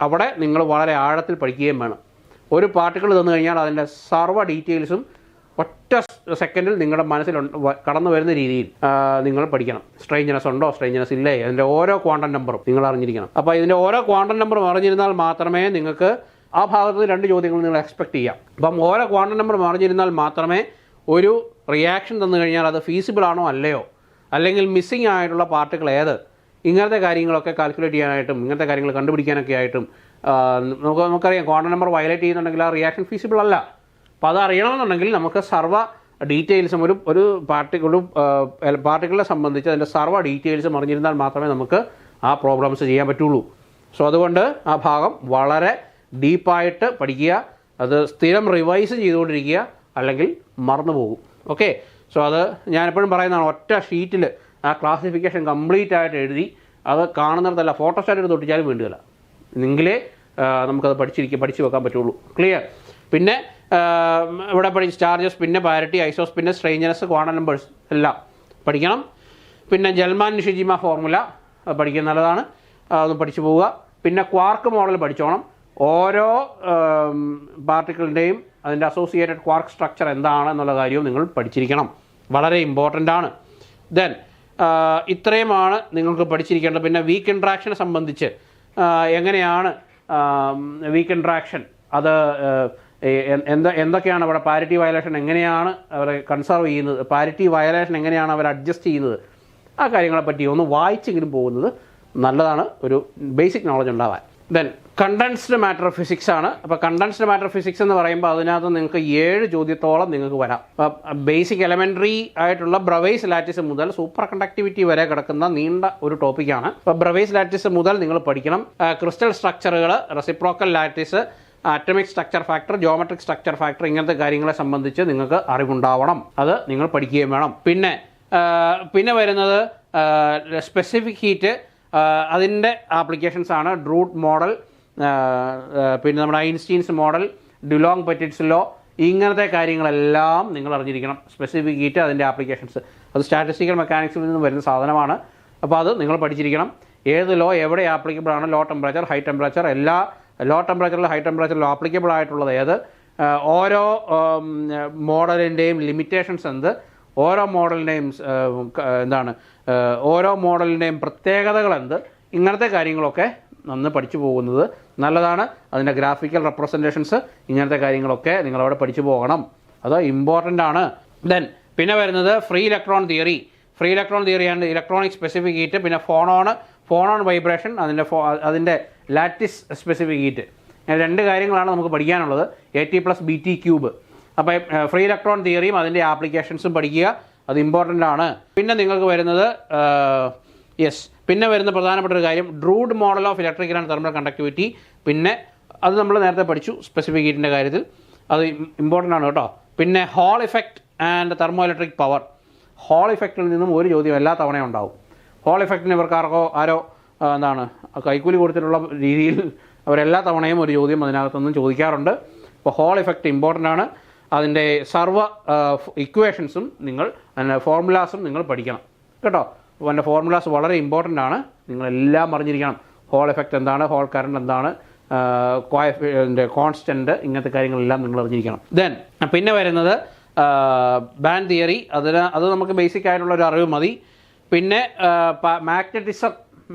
അവിടെ നിങ്ങൾ വളരെ ആഴത്തിൽ പഠിക്കുകയും വേണം. ഒരു പാർട്ടിക്കിൾ തന്നു കഴിഞ്ഞാൽ അതിൻ്റെ സർവ്വ ഡീറ്റെയിൽസും ഒറ്റ സെക്കൻഡിൽ നിങ്ങളുടെ മനസ്സിൽ കടന്നു വരുന്ന രീതിയിൽ നിങ്ങൾ പഠിക്കണം. സ്ട്രേഞ്ച്നെസ് ഉണ്ടോ, സ്ട്രേഞ്ച്നെസ് ഇല്ലേ, അതിൻ്റെ ഓരോ ക്വാണ്ടം നമ്പറും നിങ്ങൾ അറിഞ്ഞിരിക്കണം. അപ്പോൾ ഇതിൻ്റെ ഓരോ ക്വാണ്ടം നമ്പറും അറിഞ്ഞിരുന്നാൽ മാത്രമേ നിങ്ങൾക്ക് ആ ഭാഗത്ത് 2 ചോദ്യങ്ങൾ നിങ്ങൾ എക്സ്പെക്ട് ചെയ്യാം. അപ്പം ഓരോ ക്വാണ്ടം നമ്പർ അറിഞ്ഞിരുന്നാൽ മാത്രമേ ഒരു റിയാക്ഷൻ തന്നു കഴിഞ്ഞാൽ അത് ഫീസിബിൾ ആണോ അല്ലയോ, അല്ലെങ്കിൽ മിസ്സിംഗ് ആയിട്ടുള്ള പാർട്ടിക്കിൾ ഏത്, ഇങ്ങനത്തെ കാര്യങ്ങളൊക്കെ കാൽക്കുലേറ്റ് ചെയ്യാനായിട്ടും ഇങ്ങനത്തെ കാര്യങ്ങൾ കണ്ടുപിടിക്കാനൊക്കെ ആയിട്ടും നമുക്കറിയാം ക്വാണ്ടം നമ്പർ വയലേറ്റ് ചെയ്യുന്നുണ്ടെങ്കിൽ ആ റിയാക്ഷൻ ഫീസിബിൾ അല്ല. അപ്പോൾ അത് അറിയണമെന്നുണ്ടെങ്കിൽ നമുക്ക് സർവ്വ ഡീറ്റെയിൽസും ഒരു പാർട്ടിക്കിളിനെ സംബന്ധിച്ച് അതിൻ്റെ സർവ്വ ഡീറ്റെയിൽസും അറിഞ്ഞിരുന്നാൽ മാത്രമേ നമുക്ക് ആ പ്രോബ്ലംസ് ചെയ്യാൻ പറ്റുള്ളൂ. സോ അതുകൊണ്ട് ആ ഭാഗം വളരെ ഡീപ്പായിട്ട് പഠിക്കുക, അത് സ്ഥിരം റിവൈസ് ചെയ്തുകൊണ്ടിരിക്കുക, അല്ലെങ്കിൽ മറന്നു പോകും. ഓക്കെ, സോ അത് ഞാനെപ്പോഴും പറയുന്നതാണ്, ഒറ്റ ഷീറ്റിൽ ആ ക്ലാസിഫിക്കേഷൻ കംപ്ലീറ്റ് ആയിട്ട് എഴുതി അത് കാണുന്നിടത്തല്ല ഫോട്ടോസ്റ്റാറ്റ് എടുത്ത് ഒട്ടിച്ചാലും വേണ്ടിയല്ല, എങ്കിലേ നമുക്കത് പഠിച്ചു വെക്കാൻ പറ്റുള്ളൂ. ക്ലിയർ? പിന്നെ ഇവിടെ ചാർജസ്, പിന്നെ പാരിറ്റി, ഐസോസ്, പിന്നെ സ്ട്രേഞ്ച്നെസ്, ക്വാണ്ടം നമ്പേഴ്സ് എല്ലാം പഠിക്കണം. പിന്നെ ജൽമാൻ നിഷിജിമ ഫോർമുല പഠിക്കാൻ നല്ലതാണ്, അതൊന്ന് പഠിച്ചു പോവുക. പിന്നെ ക്വാർക്ക് മോഡൽ പഠിച്ചോണം. ഓരോ പാർട്ടിക്കിളിൻ്റെയും അതിൻ്റെ അസോസിയേറ്റഡ് ക്വാർക്ക് സ്ട്രക്ചർ എന്താണ് എന്നുള്ള കാര്യവും നിങ്ങൾ പഠിച്ചിരിക്കണം, വളരെ ഇമ്പോർട്ടൻ്റ് ആണ്. ദെൻ ഇത്രയുമാണ് നിങ്ങൾക്ക് പഠിച്ചിരിക്കേണ്ടത്. പിന്നെ വീക്ക് ഇൻട്രാക്ഷനെ സംബന്ധിച്ച് എങ്ങനെയാണ് വീക്ക് ഇൻട്രാക്ഷൻ, അത് എന്തൊക്കെയാണ് അവിടെ പാരിറ്റി വയലേഷൻ, എങ്ങനെയാണ് അവരെ കൺസർവ് ചെയ്യുന്നത്, പാരിറ്റി വയലേഷൻ എങ്ങനെയാണ് അവർ അഡ്ജസ്റ്റ് ചെയ്യുന്നത്, ആ കാര്യങ്ങളെപ്പറ്റി ഒന്ന് വായിച്ചെങ്കിലും പോകുന്നത് നല്ലതാണ്, ഒരു ബേസിക് നോളജ് ഉണ്ടാവാൻ. ദെൻ കണ്ടൻസ്ഡ് മാറ്റർ ഫിസിക്സ് ആണ്. അപ്പോൾ കണ്ടൻസ്ഡ് മാറ്റർ ഫിസിക്സ് എന്ന് പറയുമ്പോൾ അതിനകത്ത് നിങ്ങൾക്ക് 7 ചോദ്യത്തോളം നിങ്ങൾക്ക് വരാം. അപ്പോൾ ബേസിക് എലമെൻ്ററി ആയിട്ടുള്ള ബ്രവേസ് ലാറ്റിസ് മുതൽ സൂപ്പർ കണ്ടക്ടിവിറ്റി വരെ കിടക്കുന്ന നീണ്ട ഒരു ടോപ്പിക്കാണ്. അപ്പോൾ ബ്രവേസ് ലാറ്റിസ് മുതൽ നിങ്ങൾ പഠിക്കണം. ക്രിസ്റ്റൽ സ്ട്രക്ചറുകൾ, reciprocal lattice, atomic structure factor, geometric structure factor, ഇങ്ങനത്തെ കാര്യങ്ങളെ സംബന്ധിച്ച് നിങ്ങൾക്ക് അറിവുണ്ടാവണം, അത് നിങ്ങൾ പഠിക്കുകയും വേണം. പിന്നെ വരുന്നത് സ്പെസിഫിക് ഹീറ്റ്, അതിൻ്റെ ആപ്ലിക്കേഷൻസ് ആണ്. ഡ്രൂട്ട് മോഡൽ, പിന്നെ നമ്മുടെ ഐൻസ്റ്റീൻസ് മോഡൽ, ഡുലോങ് പെറ്റിറ്റ്സ് ലോ, ഇങ്ങനത്തെ കാര്യങ്ങളെല്ലാം നിങ്ങൾ അറിഞ്ഞിരിക്കണം. സ്പെസിഫിക് ഹീറ്റ്, അതിൻ്റെ ആപ്ലിക്കേഷൻസ്, അത് സ്റ്റാറ്റിസ്റ്റിക്കൽ മെക്കാനിക്സിൽ നിന്ന് വരുന്ന സാധനമാണ്. അപ്പോൾ അത് നിങ്ങൾ പഠിച്ചിരിക്കണം. ഏത് ലോ എവിടെ ആപ്ലിക്കബിൾ ആണ്, ലോ ടെമ്പറേച്ചർ, ഹൈ ടെമ്പറേച്ചർ, എല്ലാ ലോ ടെമ്പറേച്ചറിലും ഹൈ ടെമ്പറേച്ചറിലും ആപ്ലിക്കബിൾ ആയിട്ടുള്ളത് ഏത്, ഓരോ മോഡലിൻ്റെയും ലിമിറ്റേഷൻസ് എന്ത്, ഓരോ മോഡലിൻ്റെയും ഓരോ മോഡലിൻ്റെയും പ്രത്യേകതകൾ എന്ത്, ഇങ്ങനത്തെ കാര്യങ്ങളൊക്കെ നന്ന് പഠിച്ചു പോകുന്നത് നല്ലതാണ്. അതിൻ്റെ ഗ്രാഫിക്കൽ റെപ്രസെൻറ്റേഷൻസ്, ഇങ്ങനത്തെ കാര്യങ്ങളൊക്കെ നിങ്ങളവിടെ പഠിച്ചു പോകണം, അത് ഇമ്പോർട്ടൻ്റ് ആണ്. ദെൻ പിന്നെ വരുന്നത് free electron theory and electronic specific heat, പിന്നെ ഫോണോൺ വൈബ്രേഷൻ, അതിൻ്റെ ലാറ്റിസ് സ്പെസിഫിക് ഹീറ്റ്, 2 കാര്യങ്ങളാണ് നമുക്ക് പഠിക്കാനുള്ളത്, AT+BT³. അപ്പോൾ ഫ്രീ ഇലക്ട്രോൺ തിയറിയും അതിൻ്റെ ആപ്ലിക്കേഷൻസും പഠിക്കുക, അത് ഇമ്പോർട്ടൻ്റ് ആണ്. പിന്നെ നിങ്ങൾക്ക് വരുന്നത് പിന്നെ വരുന്ന പ്രധാനപ്പെട്ട ഒരു കാര്യം ഡ്രൂഡ് model of electrical and thermal conductivity. പിന്നെ അത് നമ്മൾ നേരത്തെ പഠിച്ചു സ്പെസിഫിക് ഹീറ്റിൻ്റെ കാര്യത്തിൽ, അത് ഇമ്പോർട്ടൻ്റ് ആണ് കേട്ടോ. പിന്നെ Hall effect and thermoelectric power. Hall ഇഫക്റ്റിൽ നിന്നും ഒരു ചോദ്യം എല്ലാ തവണയും ഉണ്ടാവും. ഹോൾ ഇഫക്റ്റിന് ആരോ കൈക്കൂലി കൊടുത്തിട്ടുള്ള രീതിയിൽ അവരെല്ലാ തവണയും ഒരു ചോദ്യം അതിനകത്തൊന്നും ചോദിക്കാറുണ്ട്. അപ്പോൾ ഹോൾ ഇഫക്റ്റ് ഇമ്പോർട്ടൻ്റ് ആണ്. അതിൻ്റെ സർവ ഇക്വേഷൻസും അതിൻ്റെ ഫോർമുലാസും നിങ്ങൾ പഠിക്കണം കേട്ടോ. അപ്പോൾ അതിൻ്റെ ഫോർമുലാസ് വളരെ ഇമ്പോർട്ടൻ്റ് ആണ്, നിങ്ങളെല്ലാം അറിഞ്ഞിരിക്കണം. ഹോൾ എഫക്റ്റ് എന്താണ്, ഹോൾ കറണ്ട് എന്താണ്, കോൺസ്റ്റൻറ്റ്, ഇങ്ങനത്തെ കാര്യങ്ങളെല്ലാം നിങ്ങൾ അറിഞ്ഞിരിക്കണം. ദെൻ പിന്നെ വരുന്നത് ബാൻഡ് തിയറി, അത് നമുക്ക് ബേസിക് ആയിട്ടുള്ളൊരു അറിവ് മതി. പിന്നെ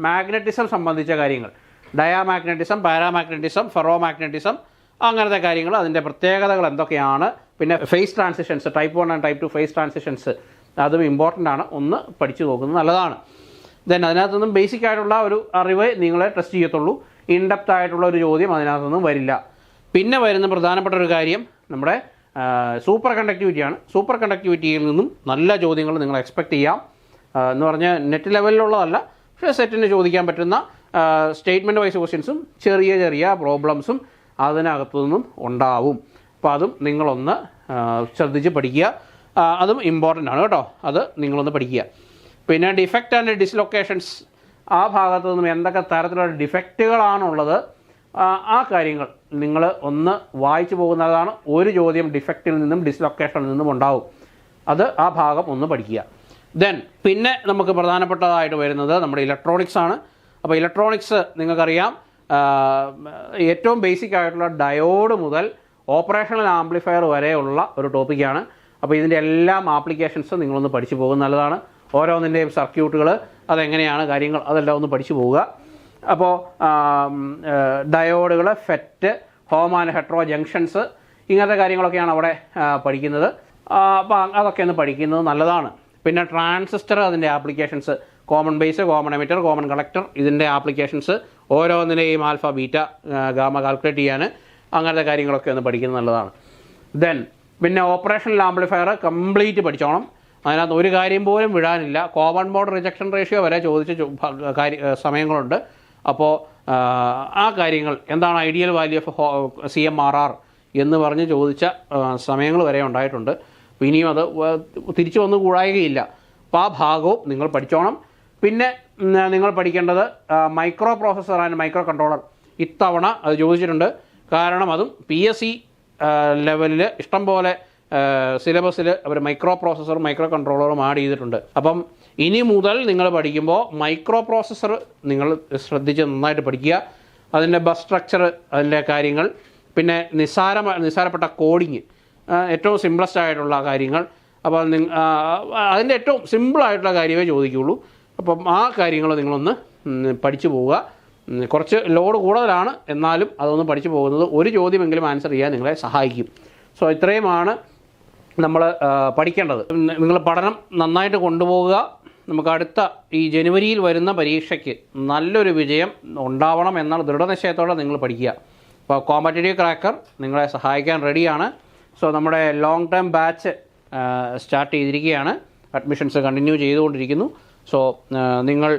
മാഗ്നറ്റിസം സംബന്ധിച്ച കാര്യങ്ങൾ, ഡയാമാഗ്നറ്റിസം, പാരാമാഗ്നറ്റിസം, ഫെറോമാഗ്നറ്റിസം, അങ്ങനത്തെ കാര്യങ്ങൾ, അതിൻ്റെ പ്രത്യേകതകൾ എന്തൊക്കെയാണ്. പിന്നെ phase transitions, type 1 and type 2 phase transitions, അതും ഇമ്പോർട്ടൻ്റ് ആണ്, ഒന്ന് പഠിച്ചു നോക്കുന്നത് നല്ലതാണ്. ദെൻ അതിനകത്തൊന്നും ബേസിക് ആയിട്ടുള്ള ഒരു അറിവ് നിങ്ങളെ ടെസ്റ്റ് ചെയ്യത്തുള്ളൂ, ഇൻഡെപ്ത് ആയിട്ടുള്ള ഒരു ചോദ്യം അതിനകത്തൊന്നും വരില്ല. പിന്നെ വരുന്ന പ്രധാനപ്പെട്ട ഒരു കാര്യം നമ്മുടെ സൂപ്പർ കണ്ടക്ടിവിറ്റിയാണ്. സൂപ്പർ കണ്ടക്ടിവിറ്റിയിൽ നിന്നും നല്ല ചോദ്യങ്ങൾ നിങ്ങൾ എക്സ്പെക്റ്റ് ചെയ്യാം. എന്ന് പറഞ്ഞാൽ നെറ്റ് ലെവലിലുള്ളതല്ല, പക്ഷേ സെറ്റിന് ചോദിക്കാൻ പറ്റുന്ന സ്റ്റേറ്റ്മെൻറ്റ് വൈസ് ക്വസ്റ്റ്യൻസും ചെറിയ ചെറിയ പ്രോബ്ലംസും അതിനകത്തു നിന്നും ഉണ്ടാവും. അപ്പോൾ അതും നിങ്ങളൊന്ന് ശ്രദ്ധിച്ച് പഠിക്കുക, അതും ഇമ്പോർട്ടൻ്റ് ആണ് കേട്ടോ, അത് നിങ്ങളൊന്ന് പഠിക്കുക. പിന്നെ ഡിഫക്റ്റ് ആൻഡ് ഡിസ്ലൊക്കേഷൻസ്, ആ ഭാഗത്തു നിന്നും എന്തൊക്കെ തരത്തിലുള്ള ഡിഫക്റ്റുകളാണുള്ളത്, ആ കാര്യങ്ങൾ നിങ്ങൾ ഒന്ന് വായിച്ചു പോകുന്നതാണ്. ഒരു ചോദ്യം ഡിഫക്റ്റിൽ നിന്നും ഡിസ്ലൊക്കേഷനിൽ നിന്നും ഉണ്ടാവും, അത് ആ ഭാഗം ഒന്ന് പഠിക്കുക. ദെൻ പിന്നെ നമുക്ക് പ്രധാനപ്പെട്ടതായിട്ട് വരുന്നത് നമ്മുടെ ഇലക്ട്രോണിക്സ് ആണ്. അപ്പോൾ ഇലക്ട്രോണിക്സ് നിങ്ങൾക്കറിയാം, ഏറ്റവും ബേസിക് ആയിട്ടുള്ള ഡയോഡ് മുതൽ ഓപ്പറേഷണൽ ആംപ്ലിഫയർ വരെയുള്ള ഒരു ടോപ്പിക്കാണ്. അപ്പോൾ ഇതിൻ്റെ എല്ലാം ആപ്ലിക്കേഷൻസ് നിങ്ങളൊന്ന് പഠിച്ചു പോകുന്നത് നല്ലതാണ്. ഓരോന്നിൻ്റെയും സർക്യൂട്ടുകൾ, അതെങ്ങനെയാണ് കാര്യങ്ങൾ, അതെല്ലാം ഒന്ന് പഠിച്ചു പോവുക. അപ്പോൾ ഡയോഡുകൾ, ഫെറ്റ്, ഹോം ആൻഡ് ഹെട്രോ ജംഗ്ഷൻസ്, ഇങ്ങനത്തെ കാര്യങ്ങളൊക്കെയാണ് അവിടെ പഠിക്കുന്നത്. അപ്പോൾ അതൊക്കെ ഒന്ന് പഠിക്കുന്നത് നല്ലതാണ്. പിന്നെ ട്രാൻസിസ്റ്റർ, അതിൻ്റെ applications, common base, common emitter, common collector, ഇതിൻ്റെ ആപ്ലിക്കേഷൻസ്, ഓരോന്നിനെയും ആൽഫ, ബീറ്റ, ഗാമ കാൽക്കുലേറ്റ് ചെയ്യാൻ, അങ്ങനത്തെ കാര്യങ്ങളൊക്കെ ഒന്ന് പഠിക്കുന്നത് നല്ലതാണ്. ദെൻ പിന്നെ ഓപ്പറേഷണൽ ആംപ്ലിഫയർ കംപ്ലീറ്റ് പഠിച്ചോണം. അതിനകത്ത് ഒരു കാര്യം പോലും വിടാനില്ല. കോമൺ മോഡ് റിജക്ഷൻ റേഷ്യോ വരെ ചോദിച്ച സമയങ്ങളുണ്ട്. അപ്പോൾ ആ കാര്യങ്ങൾ എന്താണ് ഐഡിയൽ വാല്യൂ ഓഫ് CMRR എന്ന് പറഞ്ഞ് ചോദിച്ച സമയങ്ങൾ വരെ ഉണ്ടായിട്ടുണ്ട്. അപ്പോൾ ഇനിയും അത് തിരിച്ചു വന്നു കൂടായികയില്ല. അപ്പോൾ ആ ഭാഗവും നിങ്ങൾ പഠിച്ചോണം. പിന്നെ നിങ്ങൾ പഠിക്കേണ്ടത് micro processor and micro controller. ഇത്തവണ അത് ചോദിച്ചിട്ടുണ്ട്, കാരണം അതും PSC ലെവലിൽ ഇഷ്ടം പോലെ സിലബസിൽ അവർ മൈക്രോ പ്രോസസ്സറും മൈക്രോ കൺട്രോളറും ആഡ് ചെയ്തിട്ടുണ്ട്. അപ്പം ഇനി മുതൽ നിങ്ങൾ പഠിക്കുമ്പോൾ മൈക്രോ പ്രോസസ്സർ നിങ്ങൾ ശ്രദ്ധിച്ച് നന്നായിട്ട് പഠിക്കുക. അതിൻ്റെ ബസ് സ്ട്രക്ചർ, അതിൻ്റെ കാര്യങ്ങൾ, പിന്നെ നിസ്സാരപ്പെട്ട കോഡിങ്, ഏറ്റവും സിംപ്ലസ്റ്റ് ആയിട്ടുള്ള കാര്യങ്ങൾ. അപ്പോൾ അതിൻ്റെ ഏറ്റവും സിമ്പിളായിട്ടുള്ള കാര്യമേ ചോദിക്കുകയുള്ളൂ. അപ്പം ആ കാര്യങ്ങൾ നിങ്ങളൊന്ന് പഠിച്ചു പോവുക. കുറച്ച് ലോഡ് കൂടുതലാണ്, എന്നാലും അതൊന്ന് പഠിച്ചു പോകുന്നത് ഒരു ചോദ്യമെങ്കിലും ആൻസർ ചെയ്യാൻ നിങ്ങളെ സഹായിക്കും. സോ ഇത്രയുമാണ് നമ്മൾ പഠിക്കേണ്ടത്. നിങ്ങൾ പഠനം നന്നായിട്ട് കൊണ്ടുപോവുക. നമുക്ക് അടുത്ത ഈ ജനുവരിയിൽ വരുന്ന പരീക്ഷയ്ക്ക് നല്ലൊരു വിജയം ഉണ്ടാവണം എന്നുള്ള ദൃഢനിശ്ചയത്തോടെ നിങ്ങൾ പഠിക്കുക. അപ്പോൾ കോമ്പറ്റേറ്റീവ് ക്രാക്കർ നിങ്ങളെ സഹായിക്കാൻ റെഡിയാണ്. സോ നമ്മുടെ ലോങ് ടേം ബാച്ച് സ്റ്റാർട്ട് ചെയ്തിരിക്കുകയാണ്. അഡ്മിഷൻസ് കണ്ടിന്യൂ ചെയ്തുകൊണ്ടിരിക്കുന്നു. സോ നിങ്ങൾ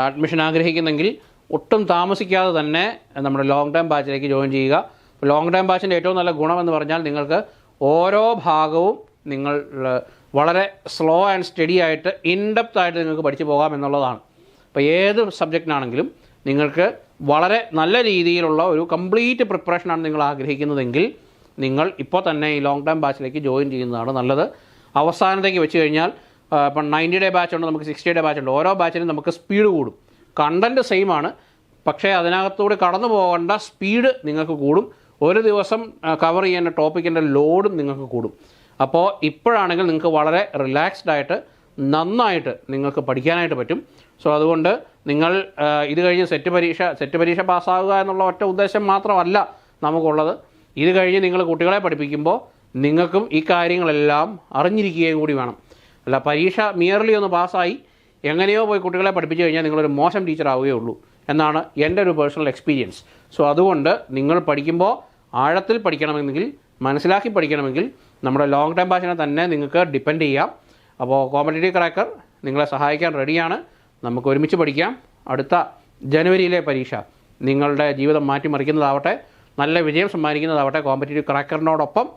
അഡ്മിഷൻ ആഗ്രഹിക്കുന്നെങ്കിൽ ഒട്ടും താമസിക്കാതെ തന്നെ നമ്മുടെ ലോങ് ടേം ബാച്ചിലേക്ക് ജോയിൻ ചെയ്യുക. ലോങ് ടേം ബാച്ചിൻ്റെ ഏറ്റവും നല്ല ഗുണമെന്ന് പറഞ്ഞാൽ നിങ്ങൾക്ക് ഓരോ ഭാഗവും നിങ്ങൾ വളരെ സ്ലോ ആൻഡ് സ്റ്റഡി ആയിട്ട് ഇൻഡെപ്ത് ആയിട്ട് നിങ്ങൾക്ക് പഠിച്ചു പോകാം എന്നുള്ളതാണ്. അപ്പോൾ ഏത് സബ്ജക്റ്റിനാണെങ്കിലും നിങ്ങൾക്ക് വളരെ നല്ല രീതിയിലുള്ള ഒരു കംപ്ലീറ്റ് പ്രിപ്പറേഷനാണ് നിങ്ങൾ ആഗ്രഹിക്കുന്നതെങ്കിൽ നിങ്ങൾ ഇപ്പോൾ തന്നെ ഈ ലോങ് ടേം ബാച്ചിലേക്ക് ജോയിൻ ചെയ്യുന്നതാണ് നല്ലത്. അവസാനത്തേക്ക് വെച്ച് കഴിഞ്ഞാൽ ഇപ്പം 90 ഡേ ബാച്ച് ഉണ്ട്, നമുക്ക് 60 ഡേ ബാച്ച് ഉണ്ട്. ഓരോ ബാച്ചിനും നമുക്ക് സ്പീഡ് കൂടും. കണ്ടൻറ്റ് സെയിം ആണ്, പക്ഷേ അതിനകത്തൂടെ കടന്നു പോകേണ്ട സ്പീഡ് നിങ്ങൾക്ക് കൂടും. ഒരു ദിവസം കവർ ചെയ്യേണ്ട ടോപ്പിക്കിൻ്റെ ലോഡും നിങ്ങൾക്ക് കൂടും. അപ്പോൾ ഇപ്പോഴാണെങ്കിൽ നിങ്ങൾക്ക് വളരെ റിലാക്സ്ഡ് ആയിട്ട് നന്നായിട്ട് നിങ്ങൾക്ക് പഠിക്കാനായിട്ട് പറ്റും. സോ അതുകൊണ്ട് നിങ്ങൾ ഇത് കഴിഞ്ഞ് സെറ്റ് പരീക്ഷ പാസ്സാകുക എന്നുള്ള ഒറ്റ ഉദ്ദേശം മാത്രമല്ല നമുക്കുള്ളത്. ഇത് കഴിഞ്ഞ് നിങ്ങൾ കുട്ടികളെ പഠിപ്പിക്കുമ്പോൾ നിങ്ങൾക്കും ഈ കാര്യങ്ങളെല്ലാം അറിഞ്ഞിരിക്കുകയും കൂടി വേണം. അല്ല പരീക്ഷ മിയർലി ഒന്ന് പാസ്സായി എങ്ങനെയോ പോയി കുട്ടികളെ പഠിപ്പിച്ചു കഴിഞ്ഞാൽ നിങ്ങളൊരു മോശം ടീച്ചർ ആവുകയുള്ളൂ എന്നാണ് എൻ്റെ ഒരു പേഴ്സണൽ എക്സ്പീരിയൻസ്. സോ അതുകൊണ്ട് നിങ്ങൾ പഠിക്കുമ്പോൾ ആഴത്തിൽ പഠിക്കണമെങ്കിൽ, മനസ്സിലാക്കി പഠിക്കണമെങ്കിൽ നമ്മുടെ ലോങ് ടൈം ബാച്ചിനെ തന്നെ നിങ്ങൾക്ക് ഡിപ്പെൻഡ് ചെയ്യാം. അപ്പോൾ കോമ്പറ്റേറ്റീവ് ക്രാക്കർ നിങ്ങളെ സഹായിക്കാൻ റെഡിയാണ്. നമുക്ക് ഒരുമിച്ച് പഠിക്കാം. അടുത്ത ജനുവരിയിലെ പരീക്ഷ നിങ്ങളുടെ ജീവിതം മാറ്റിമറിക്കുന്നതാവട്ടെ, നല്ല വിജയം സമ്മാനിക്കുന്നതാവട്ടെ. കോമ്പറ്റേറ്റീവ് ക്രാക്കറിനോടൊപ്പം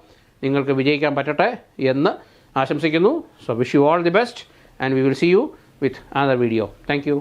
നിങ്ങൾക്ക് വിജയിക്കാൻ പറ്റട്ടെ എന്ന് ആശംസിക്കുന്നു. So wish you all the best and we will see you with another video. Thank you.